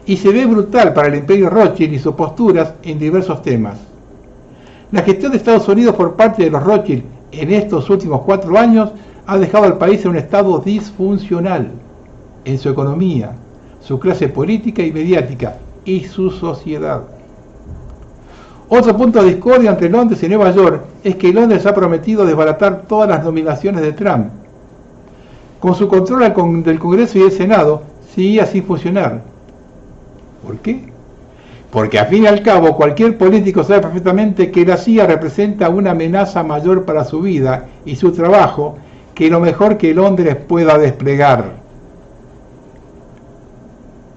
Y se ve brutal para el imperio Rothschild y sus posturas en diversos temas. La gestión de Estados Unidos por parte de los Rothschild en estos últimos 4 años ha dejado al país en un estado disfuncional en su economía, su clase política y mediática y su sociedad. Otro punto de discordia entre Londres y Nueva York es que Londres ha prometido desbaratar todas las nominaciones de Trump. Con su control del Congreso y del Senado, seguía sin funcionar. ¿Por qué? Porque al fin y al cabo cualquier político sabe perfectamente que la CIA representa una amenaza mayor para su vida y su trabajo que lo mejor que Londres pueda desplegar.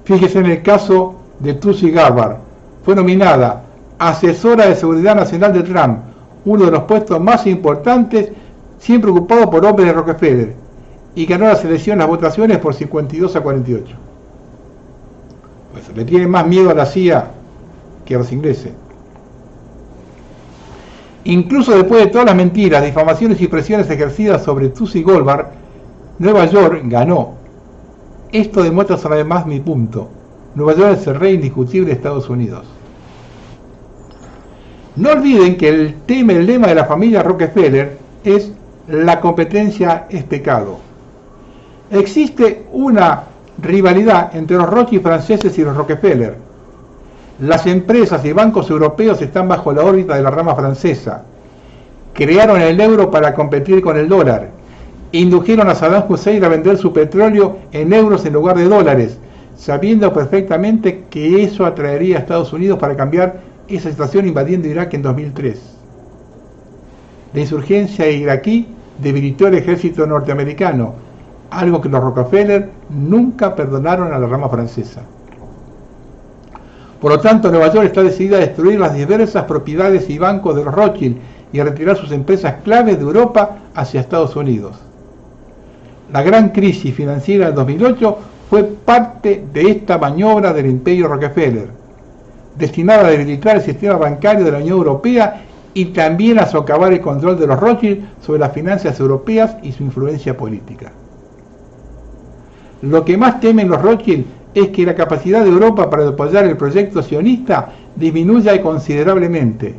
Fíjese en el caso de Tulsi Gabbard. Fue nominada asesora de seguridad nacional de Trump, uno de los puestos más importantes, siempre ocupado por hombres de Rockefeller, y ganó las elecciones, las votaciones por 52-48. Pues le tienen más miedo a la CIA que a los ingleses. Incluso después de todas las mentiras, difamaciones y presiones ejercidas sobre Tulsi Gabbard, Nueva York ganó. Esto demuestra una vez más mi punto. Nueva York es el rey indiscutible de Estados Unidos. No olviden que el lema de la familia Rockefeller es la competencia es pecado. Existe una rivalidad entre los Rothschild franceses y los Rockefeller. Las empresas y bancos europeos están bajo la órbita de la rama francesa. Crearon el euro para competir con el dólar. Indujeron a Saddam Hussein a vender su petróleo en euros en lugar de dólares, sabiendo perfectamente que eso atraería a Estados Unidos para cambiar esa situación invadiendo Irak en 2003. La insurgencia iraquí debilitó el ejército norteamericano, algo que los Rockefeller nunca perdonaron a la rama francesa. Por lo tanto, Nueva York está decidida a destruir las diversas propiedades y bancos de los Rothschild y a retirar sus empresas claves de Europa hacia Estados Unidos. La gran crisis financiera del 2008 fue parte de esta maniobra del imperio Rockefeller, destinada a debilitar el sistema bancario de la Unión Europea y también a socavar el control de los Rothschild sobre las finanzas europeas y su influencia política. Lo que más temen los Rothschild es que la capacidad de Europa para apoyar el proyecto sionista disminuya considerablemente.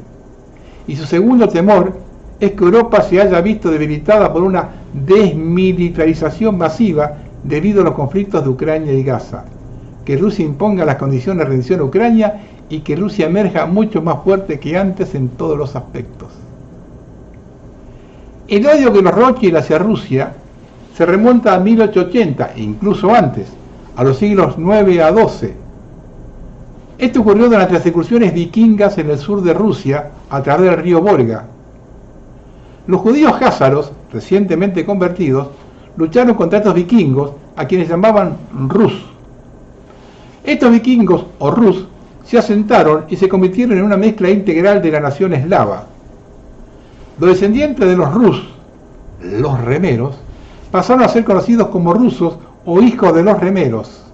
Y su segundo temor es que Europa se haya visto debilitada por una desmilitarización masiva debido a los conflictos de Ucrania y Gaza, que Rusia imponga las condiciones de rendición a Ucrania y que Rusia emerja mucho más fuerte que antes en todos los aspectos. El odio de los Rothschild hacia Rusia se remonta a 1880 e incluso antes, a los siglos 9 a 12. Esto ocurrió durante las incursiones vikingas en el sur de Rusia a través del río Volga. Los judíos házaros, recientemente convertidos, lucharon contra estos vikingos, a quienes llamaban Rus. Estos vikingos, o Rus, se asentaron y se convirtieron en una mezcla integral de la nación eslava. Los descendientes de los Rus, los remeros, pasaron a ser conocidos como rusos o hijos de los remeros.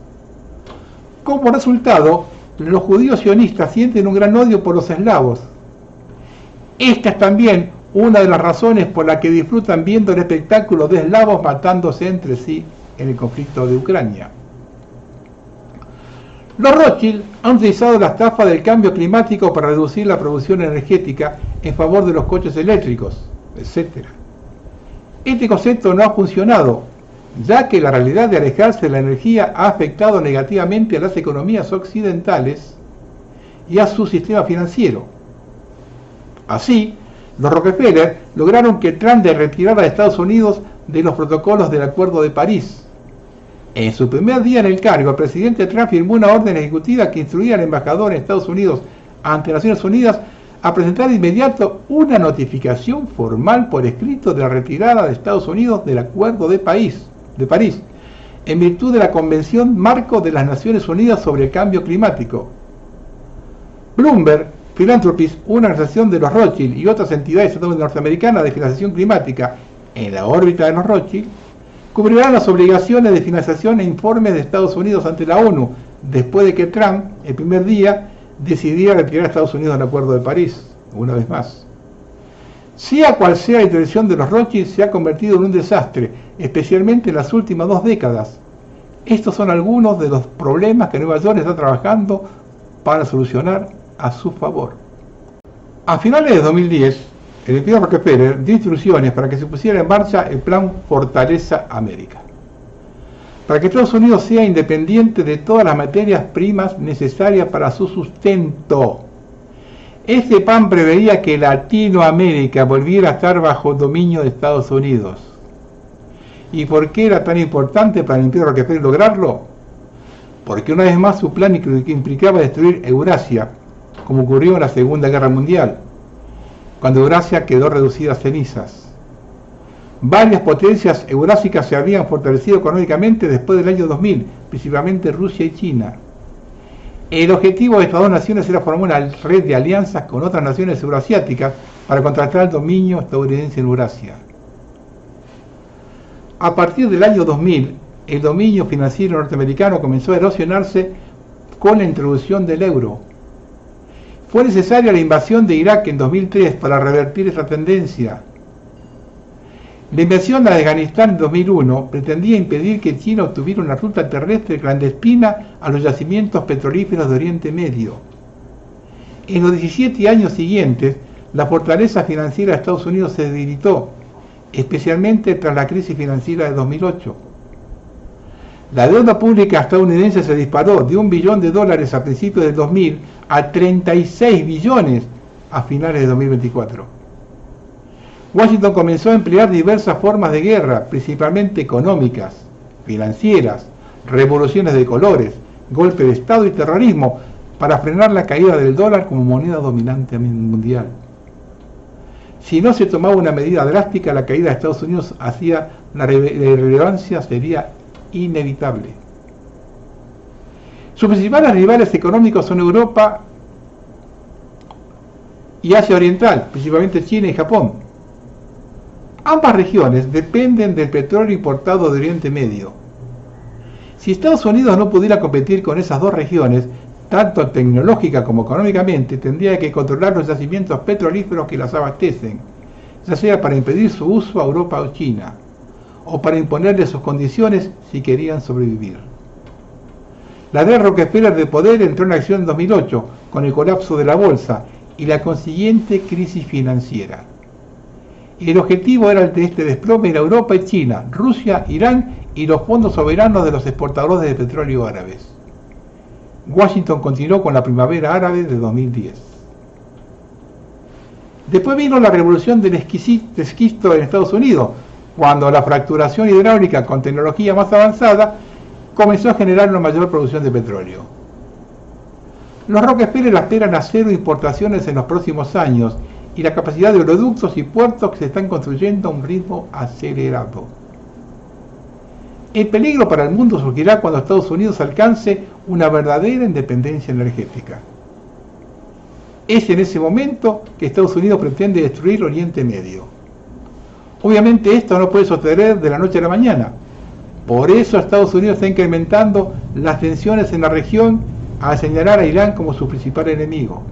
Como resultado, los judíos sionistas sienten un gran odio por los eslavos. Esta es también una de las razones por las que disfrutan viendo el espectáculo de eslavos matándose entre sí en el conflicto de Ucrania. Los Rothschild han utilizado la estafa del cambio climático para reducir la producción energética en favor de los coches eléctricos, etc. Este concepto no ha funcionado, ya que la realidad de alejarse de la energía ha afectado negativamente a las economías occidentales y a su sistema financiero. Así, los Rockefeller lograron que Trump retirara a Estados Unidos de los protocolos del Acuerdo de París. En su primer día en el cargo, el presidente Trump firmó una orden ejecutiva que instruía al embajador en Estados Unidos ante Naciones Unidas a presentar de inmediato una notificación formal por escrito de la retirada de Estados Unidos del Acuerdo de París, en virtud de la Convención Marco de las Naciones Unidas sobre el Cambio Climático. Bloomberg Philanthropies, una organización de los Rothschild y otras entidades norteamericanas de financiación climática en la órbita de los Rothschild, cubrirán las obligaciones de financiación e informes de Estados Unidos ante la ONU, después de que Trump, el primer día, decidiera retirar a Estados Unidos del Acuerdo de París, una vez más. Sea cual sea la intervención de los Rothschild, se ha convertido en un desastre, especialmente en las últimas 2 décadas. Estos son algunos de los problemas que Nueva York está trabajando para solucionar a su favor. A finales de 2010, el imperio Rockefeller dio instrucciones para que se pusiera en marcha el plan Fortaleza América, para que Estados Unidos sea independiente de todas las materias primas necesarias para su sustento. Este plan preveía que Latinoamérica volviera a estar bajo dominio de Estados Unidos. ¿Y por qué era tan importante para el imperio Rockefeller lograrlo? Porque una vez más su plan implicaba destruir Eurasia, como ocurrió en la Segunda Guerra Mundial, cuando Eurasia quedó reducida a cenizas. Varias potencias eurásicas se habían fortalecido económicamente después del año 2000, principalmente Rusia y China. El objetivo de estas 2 naciones era formar una red de alianzas con otras naciones euroasiáticas para contrastar el dominio estadounidense en Eurasia. A partir del año 2000, el dominio financiero norteamericano comenzó a erosionarse con la introducción del euro. Fue necesaria la invasión de Irak en 2003 para revertir esta tendencia. La invasión de Afganistán en 2001 pretendía impedir que China obtuviera una ruta terrestre clandestina a los yacimientos petrolíferos de Oriente Medio. En los 17 años siguientes, la fortaleza financiera de Estados Unidos se debilitó, especialmente tras la crisis financiera de 2008. La deuda pública estadounidense se disparó de $1 billón a principios del 2000 a 36 billones a finales de 2024. Washington comenzó a emplear diversas formas de guerra, principalmente económicas, financieras, revoluciones de colores, golpe de Estado y terrorismo, para frenar la caída del dólar como moneda dominante mundial. Si no se tomaba una medida drástica, la caída de Estados Unidos hacia la irrelevancia sería inevitable. Sus principales rivales económicos son Europa y Asia Oriental, principalmente China y Japón. Ambas regiones dependen del petróleo importado de Oriente Medio. Si Estados Unidos no pudiera competir con esas 2 regiones, tanto tecnológica como económicamente, tendría que controlar los yacimientos petrolíferos que las abastecen, ya sea para impedir su uso a Europa o China, o para imponerle sus condiciones si querían sobrevivir. La red Rockefeller de poder entró en acción en 2008 con el colapso de la bolsa y la consiguiente crisis financiera. y el objetivo era el de este desplome era Europa y China, Rusia, Irán y los fondos soberanos de los exportadores de petróleo árabes. Washington continuó con la primavera árabe de 2010. Después vino la revolución del esquisto en Estados Unidos, cuando la fracturación hidráulica con tecnología más avanzada comenzó a generar una mayor producción de petróleo. Los Rockefeller esperan a cero importaciones en los próximos años y la capacidad de oleoductos y puertos que se están construyendo a un ritmo acelerado. El peligro para el mundo surgirá cuando Estados Unidos alcance una verdadera independencia energética. Es en ese momento que Estados Unidos pretende destruir Oriente Medio. Obviamente esto no puede suceder de la noche a la mañana. Por eso Estados Unidos está incrementando las tensiones en la región al señalar a Irán como su principal enemigo.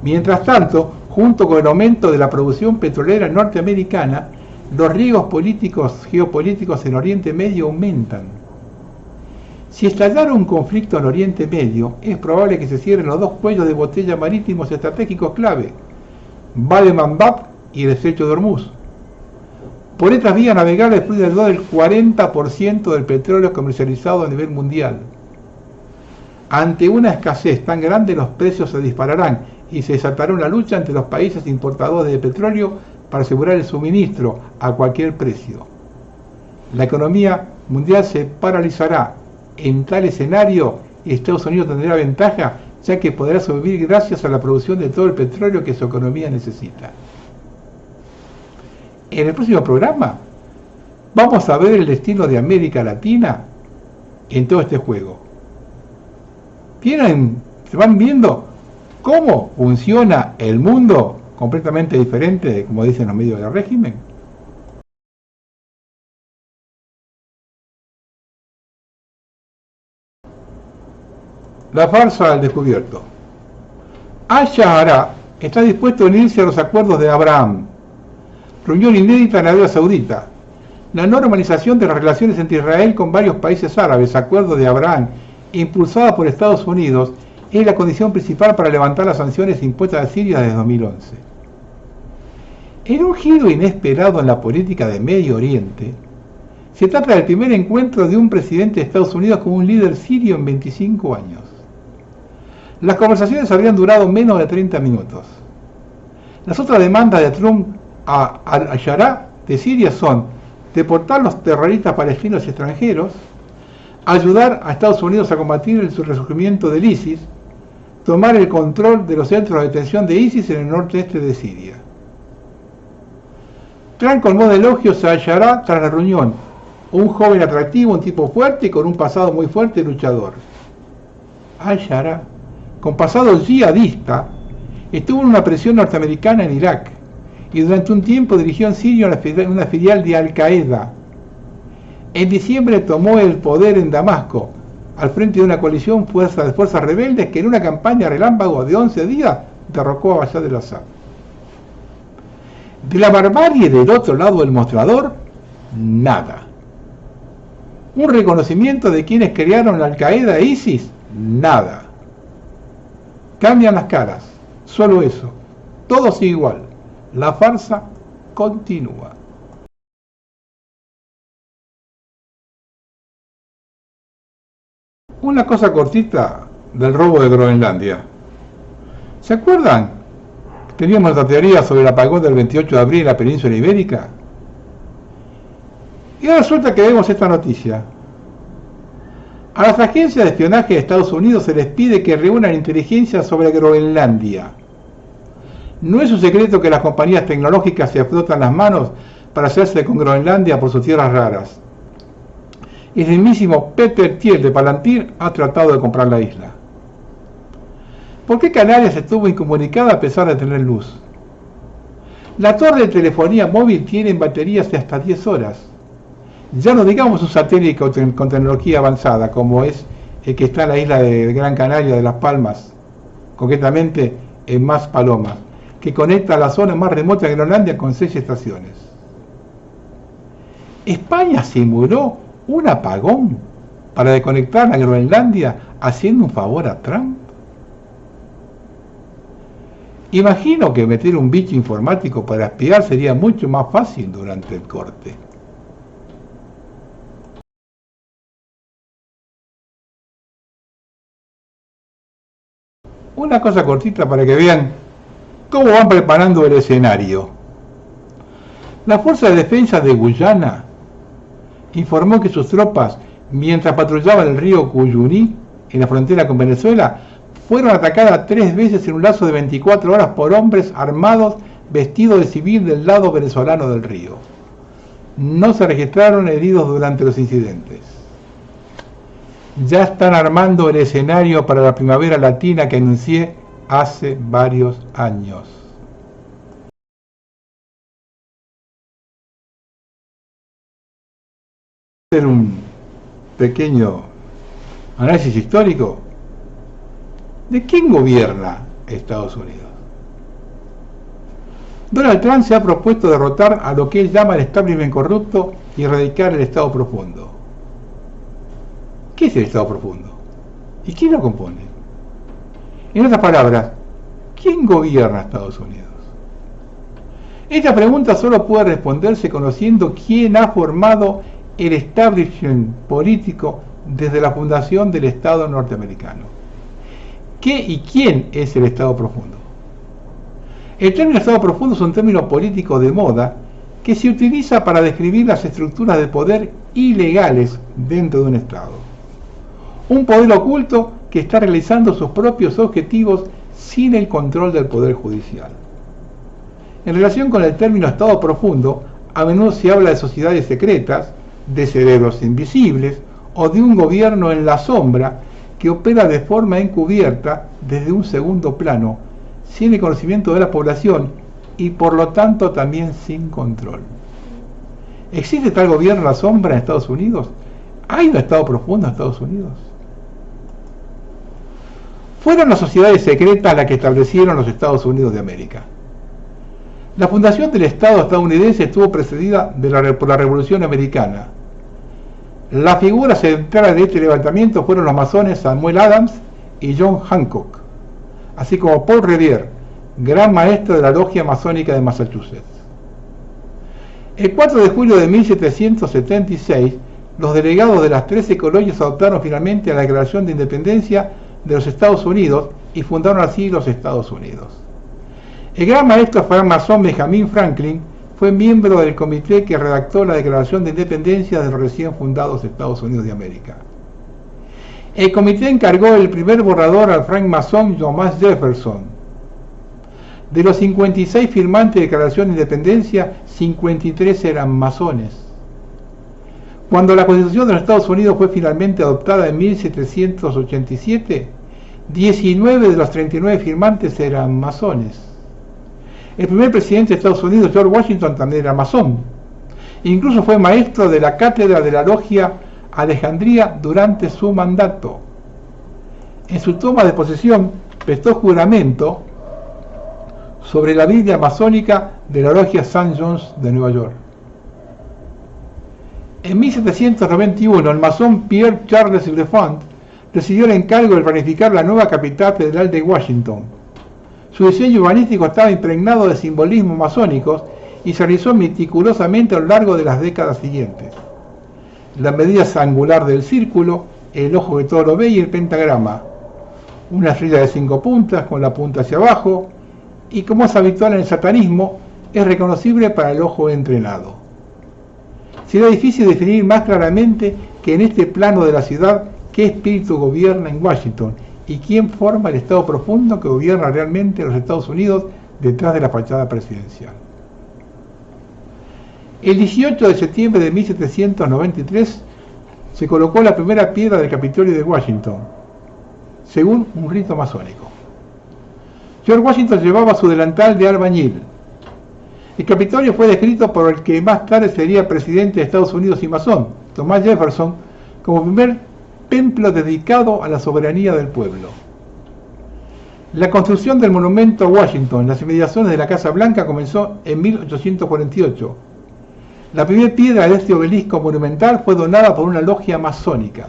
Mientras tanto, junto con el aumento de la producción petrolera norteamericana, los riesgos geopolíticos en Oriente Medio aumentan. Si estallara un conflicto en Oriente Medio, es probable que se cierren los dos cuellos de botella marítimos estratégicos clave, Bab el-Mandab y el estrecho de Hormuz. Por estas vías navegables fluye alrededor del 40% del petróleo comercializado a nivel mundial. Ante una escasez tan grande, los precios se dispararán y se desatará una lucha entre los países importadores de petróleo para asegurar el suministro a cualquier precio. La economía mundial se paralizará. En tal escenario, Estados Unidos tendrá ventaja, ya que podrá sobrevivir gracias a la producción de todo el petróleo que su economía necesita. En el próximo programa vamos a ver el destino de América Latina en todo este juego. Se van viendo cómo funciona el mundo completamente diferente de como dicen los medios del régimen. La farsa al descubierto. Al-Shahara está dispuesto a unirse a los acuerdos de Abraham. Reunión inédita en Arabia Saudita. La normalización de las relaciones entre Israel con varios países árabes, acuerdo de Abraham, impulsada por Estados Unidos, es la condición principal para levantar las sanciones impuestas a Siria desde 2011. En un giro inesperado en la política de Medio Oriente, se trata del primer encuentro de un presidente de Estados Unidos con un líder sirio en 25 años. Las conversaciones habrían durado menos de 30 minutos. Las otras demandas de Trump a Al-Shahara de Siria son deportar a los terroristas palestinos extranjeros, ayudar a Estados Unidos a combatir el resurgimiento del ISIS, tomar el control de los centros de detención de ISIS en el norte-este de Siria. Trump colmó de elogios a Al-Shahara tras la reunión, un joven atractivo, un tipo fuerte y con un pasado muy fuerte y luchador. Al-Shahara, con pasado yihadista, estuvo en una prisión norteamericana en Irak y durante un tiempo dirigió en Siria una filial de Al-Qaeda. En diciembre tomó el poder en Damasco, al frente de una coalición de fuerzas rebeldes que en una campaña relámpago de 11 días derrocó a Bashar al-Assad. De la barbarie del otro lado del mostrador, nada. Un reconocimiento de quienes crearon la Al-Qaeda e ISIS, nada. Cambian las caras, solo eso. Todo sigue igual. La farsa continúa. Una cosa cortita del robo de Groenlandia. ¿Se acuerdan? Teníamos nuestra teoría sobre el apagón del 28 de abril en la península ibérica. Y ahora resulta que vemos esta noticia. A las agencias de espionaje de Estados Unidos se les pide que reúnan inteligencia sobre Groenlandia. No es un secreto que las compañías tecnológicas se frotan las manos para hacerse con Groenlandia por sus tierras raras. El mismísimo Peter Thiel de Palantir ha tratado de comprar la isla. ¿Por qué Canarias estuvo incomunicada a pesar de tener luz? La torre de telefonía móvil tiene baterías de hasta 10 horas. Ya no digamos un satélite con tecnología avanzada, como es el que está en la isla de Gran Canaria de Las Palmas, concretamente en Maspalomas, que conecta la zona más remota de Groenlandia con 6 estaciones. España simuló un apagón para desconectar a Groenlandia haciendo un favor a Trump. Imagino que meter un bicho informático para espiar sería mucho más fácil durante el corte. Una cosa cortita para que vean cómo van preparando el escenario. La Fuerza de Defensa de Guyana informó que sus tropas, mientras patrullaban el río Cuyuní, en la frontera con Venezuela, fueron atacadas 3 veces en un lapso de 24 horas por hombres armados vestidos de civil del lado venezolano del río. No se registraron heridos durante los incidentes. Ya están armando el escenario para la primavera latina que anuncié hace varios años. Hacer un pequeño análisis histórico de quién gobierna Estados Unidos. Donald Trump se ha propuesto derrotar a lo que él llama el establishment corrupto y erradicar el Estado profundo. ¿Qué es el Estado profundo? ¿Y quién lo compone? En otras palabras, ¿quién gobierna Estados Unidos? Esta pregunta solo puede responderse conociendo quién ha formado el establishment político desde la fundación del Estado norteamericano. ¿Qué y quién es el Estado profundo? El término Estado profundo es un término político de moda que se utiliza para describir las estructuras de poder ilegales dentro de un Estado. Un poder oculto que está realizando sus propios objetivos sin el control del Poder Judicial. En relación con el término Estado profundo, a menudo se habla de sociedades secretas, de cerebros invisibles o de un gobierno en la sombra que opera de forma encubierta desde un segundo plano, sin el conocimiento de la población y por lo tanto también sin control. ¿Existe tal gobierno en la sombra en Estados Unidos? ¿Hay un Estado profundo en Estados Unidos? Fueron las sociedades secretas las que establecieron los Estados Unidos de América. La fundación del Estado estadounidense estuvo precedida por la Revolución Americana. Las figuras centrales de este levantamiento fueron los masones Samuel Adams y John Hancock, así como Paul Revere, gran maestro de la logia masónica de Massachusetts. El 4 de julio de 1776, los delegados de las 13 colonias adoptaron finalmente la Declaración de Independencia de los Estados Unidos y fundaron así los Estados Unidos. El gran maestro masón Benjamin Franklin fue miembro del comité que redactó la Declaración de Independencia de los recién fundados Estados Unidos de América. El comité encargó el primer borrador al francmasón Thomas Jefferson. De los 56 firmantes de Declaración de Independencia, 53 eran masones. Cuando la Constitución de los Estados Unidos fue finalmente adoptada en 1787, 19 de los 39 firmantes eran masones. El primer presidente de Estados Unidos, George Washington, también era masón. Incluso fue maestro de la cátedra de la logia Alejandría durante su mandato. En su toma de posesión prestó juramento sobre la Biblia masónica de la logia St. John's de Nueva York. En 1791, el masón Pierre Charles L'Enfant recibió el encargo de planificar la nueva capital federal de Washington. Su diseño urbanístico estaba impregnado de simbolismos masónicos y se realizó meticulosamente a lo largo de las décadas siguientes. La medida angular del círculo, el ojo que todo lo ve y el pentagrama, una estrella de 5 puntas con la punta hacia abajo, y como es habitual en el satanismo, es reconocible para el ojo entrenado. Será difícil definir más claramente que en este plano de la ciudad qué espíritu gobierna en Washington y quién forma el Estado profundo que gobierna realmente los Estados Unidos detrás de la fachada presidencial. El 18 de septiembre de 1793 se colocó la primera piedra del Capitolio de Washington, según un rito masónico. George Washington llevaba su delantal de albañil. El Capitolio fue descrito por el que más tarde sería presidente de Estados Unidos y masón, Thomas Jefferson, como primer templo dedicado a la soberanía del pueblo. La construcción del monumento a Washington en las inmediaciones de la Casa Blanca comenzó en 1848. La primera piedra de este obelisco monumental fue donada por una logia masónica.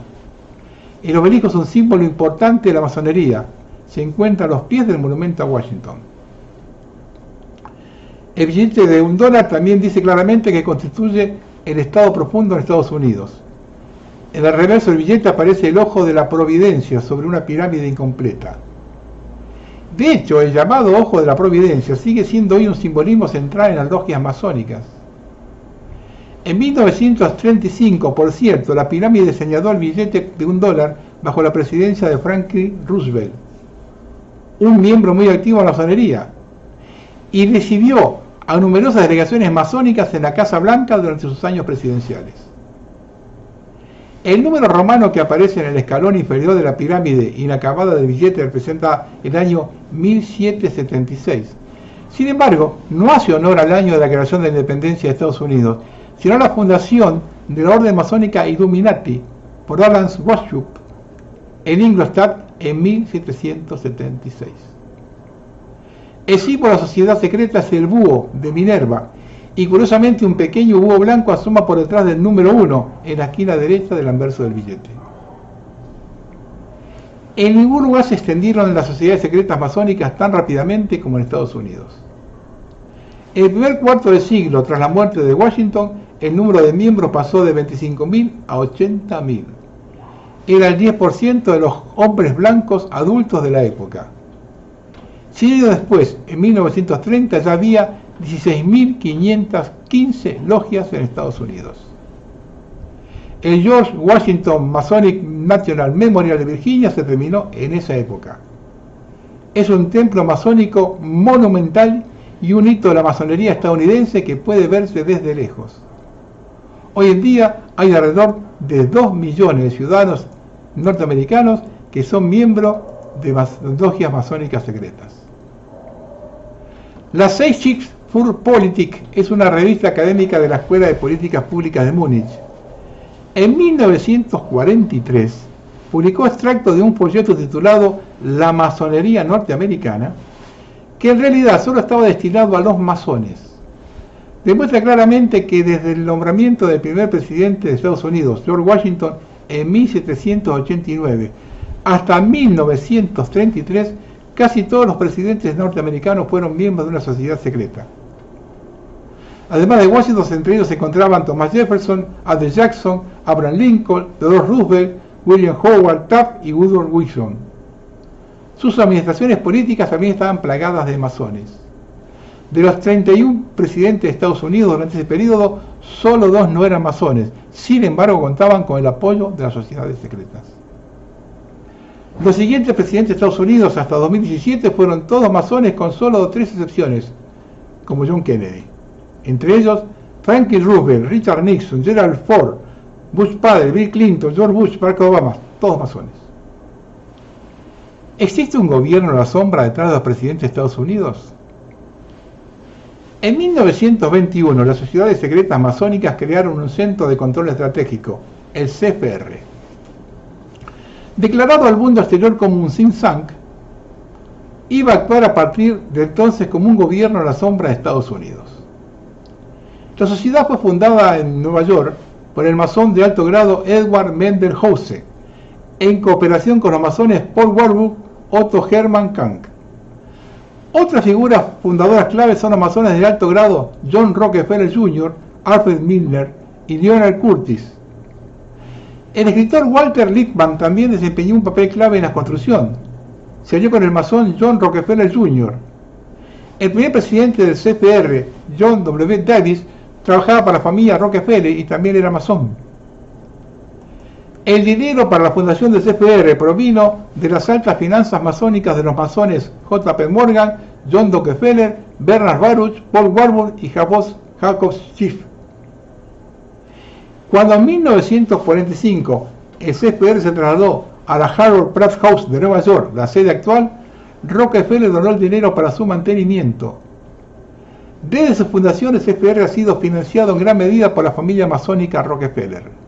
El obelisco es un símbolo importante de la masonería. Se encuentra a los pies del monumento a Washington. El billete de $1 también dice claramente que constituye el Estado profundo en Estados Unidos. En el reverso del billete aparece el ojo de la providencia sobre una pirámide incompleta. De hecho, el llamado ojo de la providencia sigue siendo hoy un simbolismo central en las logias masónicas. En 1935, por cierto, la pirámide señaló el billete de $1 bajo la presidencia de Franklin Roosevelt, un miembro muy activo en la masonería, y recibió a numerosas delegaciones masónicas en la Casa Blanca durante sus años presidenciales. El número romano que aparece en el escalón inferior de la pirámide inacabada del billete representa el año 1776. Sin embargo, no hace honor al año de la creación de la independencia de Estados Unidos, sino a la fundación de la orden masónica Illuminati por Alan Weishaupt en Ingolstadt en 1776. El símbolo de la sociedad secreta es el búho de Minerva, y curiosamente un pequeño búho blanco asoma por detrás del número 1 en la esquina derecha del anverso del billete. En ningún lugar se extendieron las sociedades secretas masónicas tan rápidamente como en Estados Unidos. En el primer cuarto del siglo, tras la muerte de Washington, el número de miembros pasó de 25.000 a 80.000. Era el 10% de los hombres blancos adultos de la época. 100 años después, en 1930, ya había 16.515 logias en Estados Unidos. El George Washington Masonic National Memorial de Virginia se terminó en esa época. Es un templo masónico monumental y un hito de la masonería estadounidense que puede verse desde lejos. Hoy en día hay alrededor de 2 millones de ciudadanos norteamericanos que son miembros de logias masónicas secretas. La Zeitschrift für Politik es una revista académica de la Escuela de Políticas Públicas de Múnich. En 1943 publicó extracto de un folleto titulado La masonería norteamericana, que en realidad solo estaba destinado a los masones. Demuestra claramente que desde el nombramiento del primer presidente de Estados Unidos, George Washington, en 1789, hasta 1933, casi todos los presidentes norteamericanos fueron miembros de una sociedad secreta. Además de Washington, entre ellos se encontraban Thomas Jefferson, Andrew Jackson, Abraham Lincoln, Theodore Roosevelt, William Howard Taft y Woodrow Wilson. Sus administraciones políticas también estaban plagadas de masones. De los 31 presidentes de Estados Unidos durante ese periodo, solo 2 no eran masones, sin embargo contaban con el apoyo de las sociedades secretas. Los siguientes presidentes de Estados Unidos hasta 2017 fueron todos masones con solo 3 excepciones, como John Kennedy. Entre ellos, Franklin Roosevelt, Richard Nixon, Gerald Ford, Bush padre, Bill Clinton, George Bush, Barack Obama, todos masones. ¿Existe un gobierno a la sombra detrás de los presidentes de Estados Unidos? En 1921, las sociedades secretas masónicas crearon un centro de control estratégico, el CFR. Declarado al mundo exterior como un think tank, iba a actuar a partir de entonces como un gobierno a la sombra de Estados Unidos. La sociedad fue fundada en Nueva York por el masón de alto grado Edward Mendel Hause, en cooperación con los masones Paul Warburg, Otto Hermann Kampf. Otras figuras fundadoras claves son los masones de alto grado John Rockefeller Jr., Alfred Milner y Leonard Curtis. El escritor Walter Lippmann también desempeñó un papel clave en la construcción. Se alió con el masón John Rockefeller Jr. El primer presidente del CFR, John W. Davis, trabajaba para la familia Rockefeller y también era masón. El dinero para la fundación del CFR provino de las altas finanzas masónicas de los masones J.P. Morgan, John Rockefeller, Bernard Baruch, Paul Warburg y Jacob Schiff. Cuando en 1945 el CFR se trasladó a la Harold Pratt House de Nueva York, la sede actual, Rockefeller donó el dinero para su mantenimiento. Desde su fundación, el CFR ha sido financiado en gran medida por la familia masónica Rockefeller.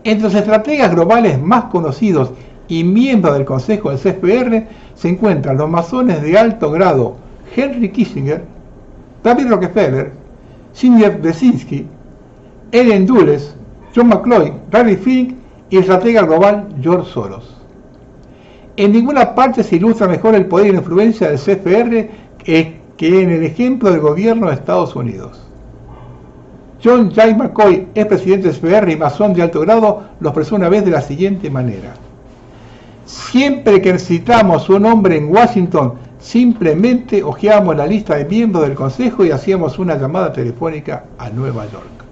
Entre los estrategas globales más conocidos y miembros del Consejo del CFR se encuentran los masones de alto grado Henry Kissinger, David Rockefeller, Zbigniew Brzezinski, Allen Dulles, John McCloy, Larry Fink y el estratega global George Soros. En ninguna parte se ilustra mejor el poder y la influencia del CFR que que en el ejemplo del gobierno de Estados Unidos. John J. McCoy, expresidente del CPR y masón de alto grado, lo expresó una vez de la siguiente manera: siempre que necesitamos un hombre en Washington, simplemente hojeábamos la lista de miembros del Consejo y hacíamos una llamada telefónica a Nueva York.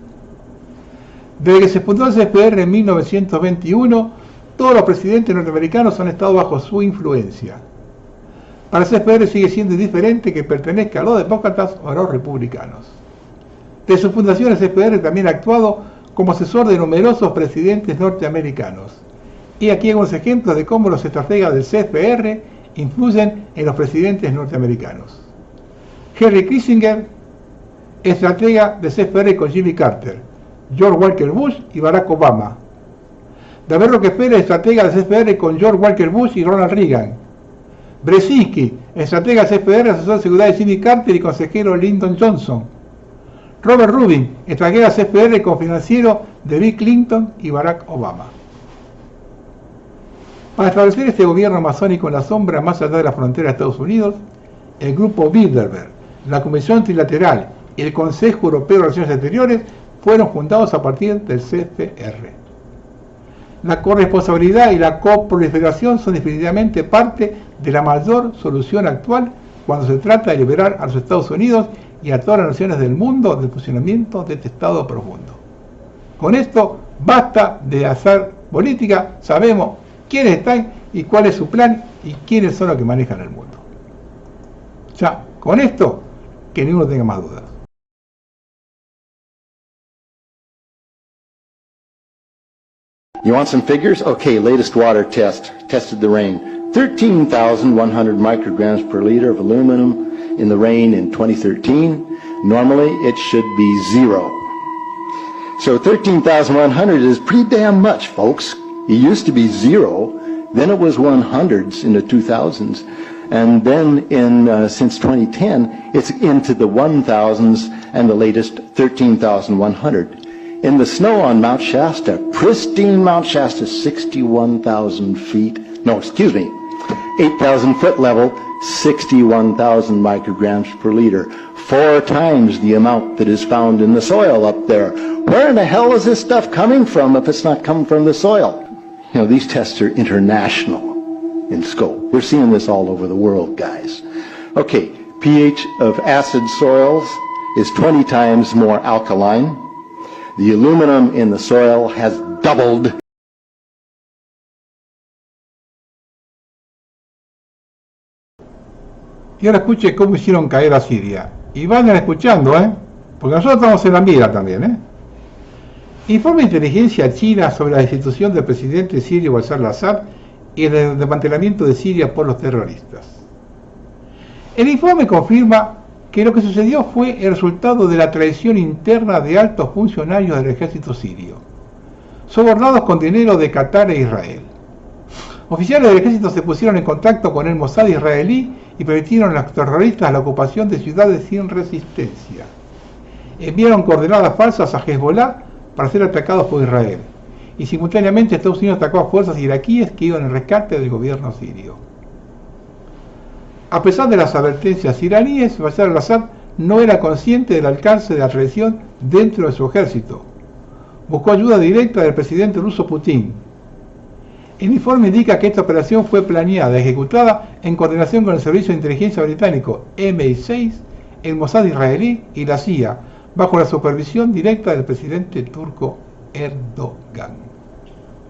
Desde que se fundó el CPR en 1921, todos los presidentes norteamericanos han estado bajo su influencia. Para el CPR sigue siendo indiferente que pertenezca a los demócratas o a los republicanos. Desde su fundación, el CPR también ha actuado como asesor de numerosos presidentes norteamericanos. Y aquí algunos ejemplos de cómo los estrategas del CPR influyen en los presidentes norteamericanos. Henry Kissinger, estratega del CPR con Jimmy Carter, George Walker Bush y Barack Obama. David Rockefeller, estratega del CPR con George Walker Bush y Ronald Reagan. Brzezinski, estratega del CPR, asesor de seguridad de Jimmy Carter y consejero Lyndon Johnson. Robert Rubin, estratega del CPR con financiero de Bill Clinton y Barack Obama. Para establecer este gobierno masónico en la sombra más allá de la frontera de Estados Unidos, el grupo Bilderberg, la Comisión Trilateral y el Consejo Europeo de Relaciones Exteriores fueron fundados a partir del CPR. La corresponsabilidad y la coproliferación son definitivamente parte de la mayor solución actual cuando se trata de liberar a los Estados Unidos y a todas las naciones del mundo del funcionamiento de este Estado profundo. Con esto basta de hacer política, sabemos quiénes están y cuál es su plan y quiénes son los que manejan el mundo. Ya, con esto, que ninguno tenga más dudas. You want some figures? Okay, latest water test. Tested the rain. 13,100 micrograms per liter of aluminum in the rain in 2013. Normally, it should be 0. So 13,100 is pretty damn much, folks. It used to be 0, then it was 100s in the 2000s, and then since 2010, it's into the 1000s and the latest 13,100. In the snow on Mount Shasta, pristine Mount Shasta, 61,000 feet, no, excuse me, 8,000 foot level, 61,000 micrograms per liter, 4 times the amount that is found in the soil up there. Where in the hell is this stuff coming from if it's not coming from the soil? You know, these tests are international in scope. We're seeing this all over the world, guys. Okay, pH of acid soils is 20 times more alkaline. The aluminum in the soil has doubled. Y ahora escuche cómo hicieron caer a Siria. Y vayan escuchando, porque nosotros estamos en la mira también, Informe de inteligencia china sobre la destitución del presidente sirio Bashar al-Assad y el desmantelamiento de Siria por los terroristas. El informe confirma que lo que sucedió fue el resultado de la traición interna de altos funcionarios del ejército sirio, sobornados con dinero de Qatar e Israel. Oficiales del ejército se pusieron en contacto con el Mossad israelí y permitieron a los terroristas la ocupación de ciudades sin resistencia. Enviaron coordenadas falsas a Hezbollah para ser atacados por Israel, y simultáneamente Estados Unidos atacó a fuerzas iraquíes que iban en rescate del gobierno sirio. A pesar de las advertencias iraníes, Bashar al-Assad no era consciente del alcance de la traición dentro de su ejército. Buscó ayuda directa del presidente ruso Putin. El informe indica que esta operación fue planeada y ejecutada en coordinación con el Servicio de Inteligencia británico MI6, el Mossad israelí y la CIA, bajo la supervisión directa del presidente turco Erdogan.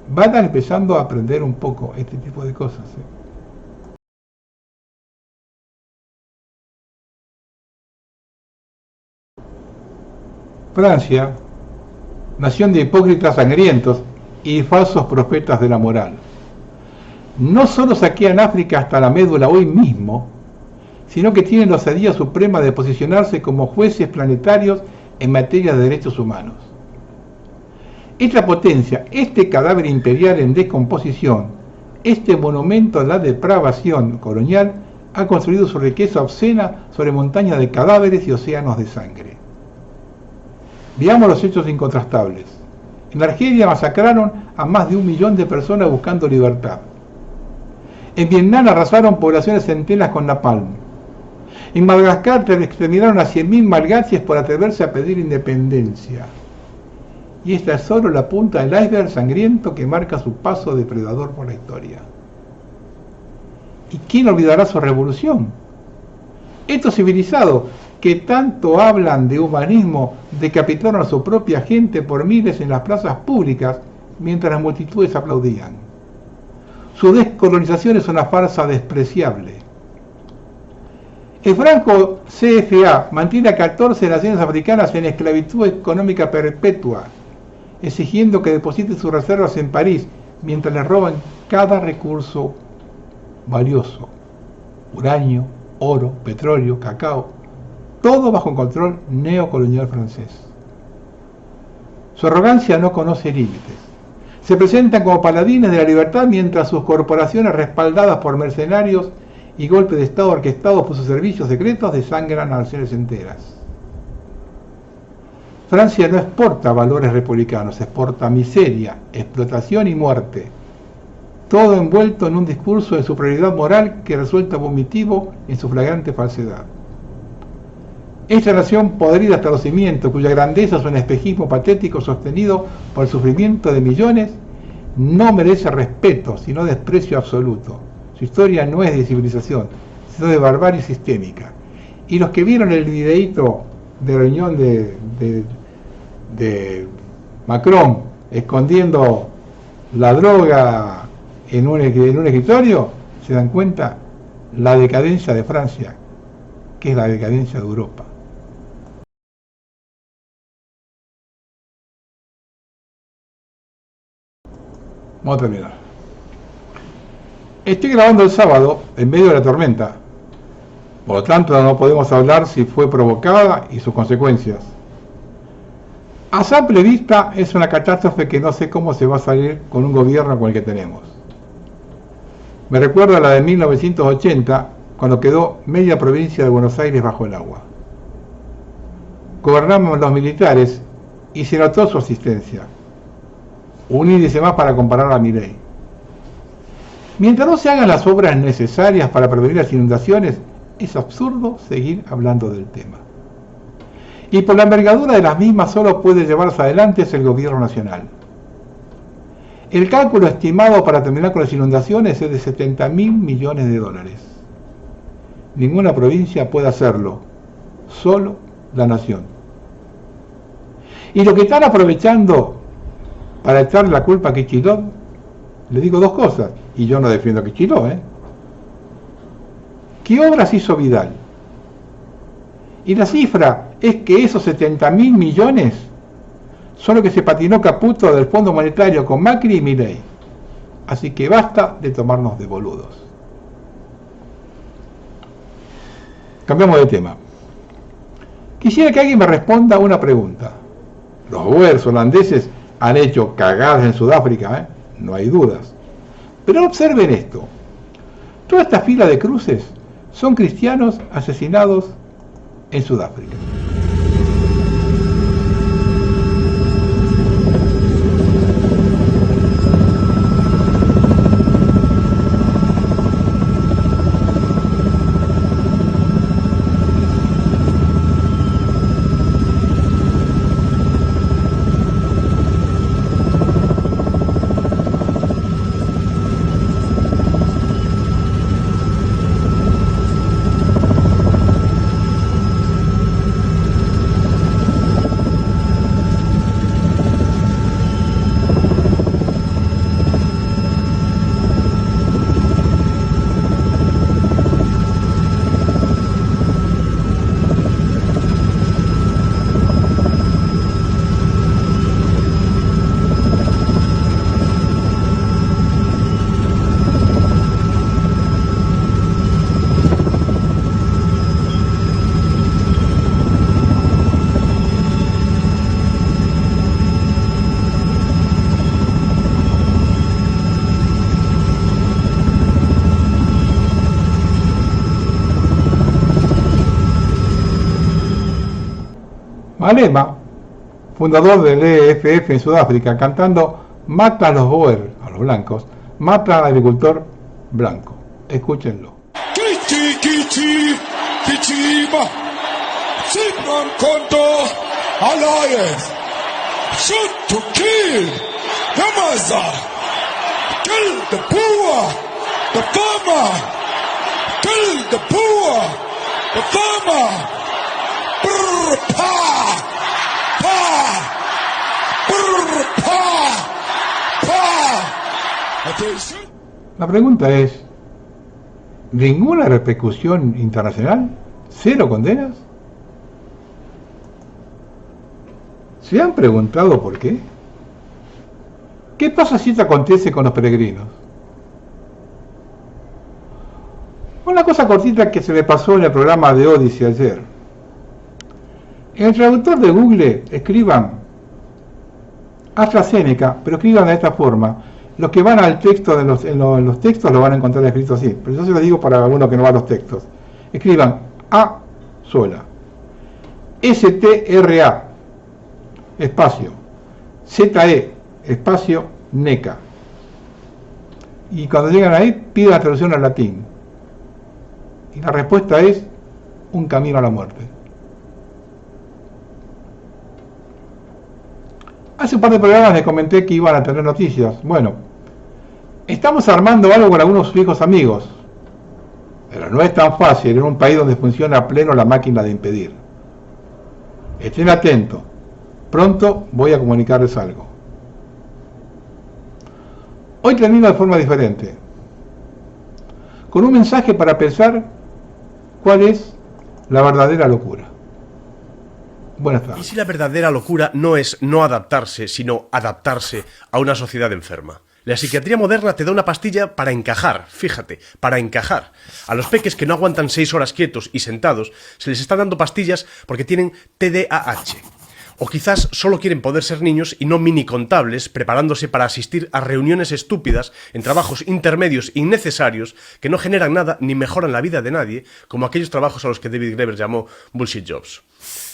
Van empezando a aprender un poco este tipo de cosas. Francia, nación de hipócritas sangrientos y falsos profetas de la moral. No solo saquean África hasta la médula hoy mismo, sino que tienen la osadía suprema de posicionarse como jueces planetarios en materia de derechos humanos. Esta potencia, este cadáver imperial en descomposición, este monumento a la depravación colonial, ha construido su riqueza obscena sobre montañas de cadáveres y océanos de sangre. Veamos los hechos incontrastables. En Argelia masacraron a más de 1 millón de personas buscando libertad. En Vietnam arrasaron poblaciones enteras con napalm. En Madagascar exterminaron a 100.000 malgaches por atreverse a pedir independencia. Y esta es solo la punta del iceberg sangriento que marca su paso depredador por la historia. ¿Y quién olvidará su revolución? Estos civilizados que tanto hablan de humanismo decapitaron a su propia gente por miles en las plazas públicas mientras las multitudes aplaudían. Su descolonización es una farsa despreciable. El Franco CFA mantiene a 14 naciones africanas en esclavitud económica perpetua, exigiendo que depositen sus reservas en París mientras les roban cada recurso valioso: uranio, oro, petróleo, cacao, todo bajo control neocolonial francés. Su arrogancia no conoce límites. Se presentan como paladines de la libertad mientras sus corporaciones, respaldadas por mercenarios y golpes de Estado orquestados por sus servicios secretos, desangran a naciones enteras. Francia no exporta valores republicanos, exporta miseria, explotación y muerte, todo envuelto en un discurso de superioridad moral que resulta vomitivo en su flagrante falsedad. Esta nación podrida hasta los cimientos, cuya grandeza es un espejismo patético sostenido por el sufrimiento de millones, no merece respeto, sino desprecio absoluto. Su historia no es de civilización, sino de barbarie sistémica. Y los que vieron el videíto de reunión de Macron escondiendo la droga en un escritorio, se dan cuenta la decadencia de Francia, que es la decadencia de Europa. Vamos a terminar. Estoy grabando el sábado en medio de la tormenta, por lo tanto no podemos hablar si fue provocada y sus consecuencias. A simple vista es una catástrofe que no sé cómo se va a salir con un gobierno como el que tenemos. Me recuerda a la de 1980, cuando quedó media provincia de Buenos Aires bajo el agua. Gobernamos los militares y se notó su asistencia. Un índice más para comparar a Milei. Mientras no se hagan las obras necesarias para prevenir las inundaciones, es absurdo seguir hablando del tema. Y por la envergadura de las mismas solo puede llevarse adelante es el gobierno nacional. El cálculo estimado para terminar con las inundaciones es de 70.000 millones de dólares. Ninguna provincia puede hacerlo, solo la nación. Y lo que están aprovechando para echarle la culpa a Kicillof, le digo dos cosas, y yo no defiendo a Kicillof, ¿Qué obras hizo Vidal? Y la cifra es que esos 70.000 millones son lo que se patinó Caputo del Fondo Monetario con Macri y Milei. Así que basta de tomarnos de boludos. Cambiamos de tema. Quisiera que alguien me responda una pregunta. Los Boers holandeses han hecho cagadas en Sudáfrica, no hay dudas. Pero observen esto. Toda esta fila de cruces son cristianos asesinados en Sudáfrica. Malema, fundador del EFF en Sudáfrica, cantando "Mata a los Boer", a los blancos, mata al agricultor blanco. Escúchenlo. Team Simran Kondo Alliance. Shoot to kill. Yamaza. Kill the poor. The farmer. Kill the poor. The farmer. Brr, pa. Pa. Brr, pa. Pa. Attention. La pregunta es, ¿ninguna repercusión internacional? ¿Cero condenas? ¿Se han preguntado por qué? ¿Qué pasa si esto acontece con los peregrinos? Una cosa cortita que se me pasó en el programa de Odyssey ayer. En el traductor de Google escriban AstraZeneca, pero escriban de esta forma. Los que van al texto, en los textos lo van a encontrar escrito así, pero yo se lo digo para algunos que no van a los textos. Escriban A sola, STRA, espacio, ZE, espacio, NECA. Y cuando llegan ahí, piden la traducción al latín. Y la respuesta es un camino a la muerte. Hace un par de programas les comenté que iban a tener noticias. Bueno, estamos armando algo con algunos viejos amigos, pero no es tan fácil en un país donde funciona a pleno la máquina de impedir. Estén atentos, pronto voy a comunicarles algo. Hoy termino de forma diferente, con un mensaje para pensar cuál es la verdadera locura. Buenas tardes. ¿Y si la verdadera locura no es no adaptarse, sino adaptarse a una sociedad enferma? La psiquiatría moderna te da una pastilla para encajar, fíjate, para encajar. A los peques que no aguantan 6 horas quietos y sentados, se les están dando pastillas porque tienen TDAH. O quizás solo quieren poder ser niños y no mini contables, preparándose para asistir a reuniones estúpidas en trabajos intermedios innecesarios que no generan nada ni mejoran la vida de nadie, como aquellos trabajos a los que David Graeber llamó bullshit jobs.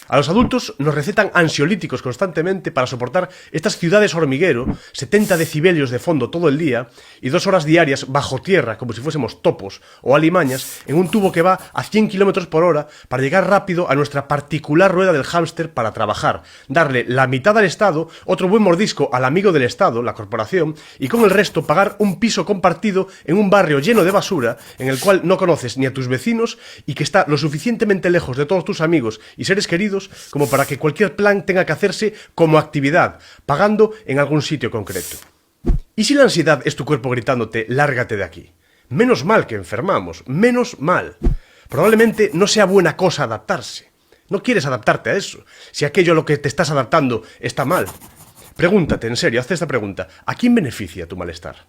A los adultos nos recetan ansiolíticos constantemente para soportar estas ciudades hormiguero, 70 decibelios de fondo todo el día y 2 horas diarias bajo tierra como si fuésemos topos o alimañas en un tubo que va a 100 km por hora para llegar rápido a nuestra particular rueda del hámster para trabajar, darle la mitad al Estado, otro buen mordisco al amigo del Estado, la corporación, y con el resto pagar un piso compartido en un barrio lleno de basura en el cual no conoces ni a tus vecinos y que está lo suficientemente lejos de todos tus amigos y seres queridos como para que cualquier plan tenga que hacerse como actividad, pagando en algún sitio concreto. ¿Y si la ansiedad es tu cuerpo gritándote, lárgate de aquí? Menos mal que enfermamos, menos mal. Probablemente no sea buena cosa adaptarse. No quieres adaptarte a eso, si aquello a lo que te estás adaptando está mal. Pregúntate, en serio, hazte esta pregunta. ¿A quién beneficia tu malestar?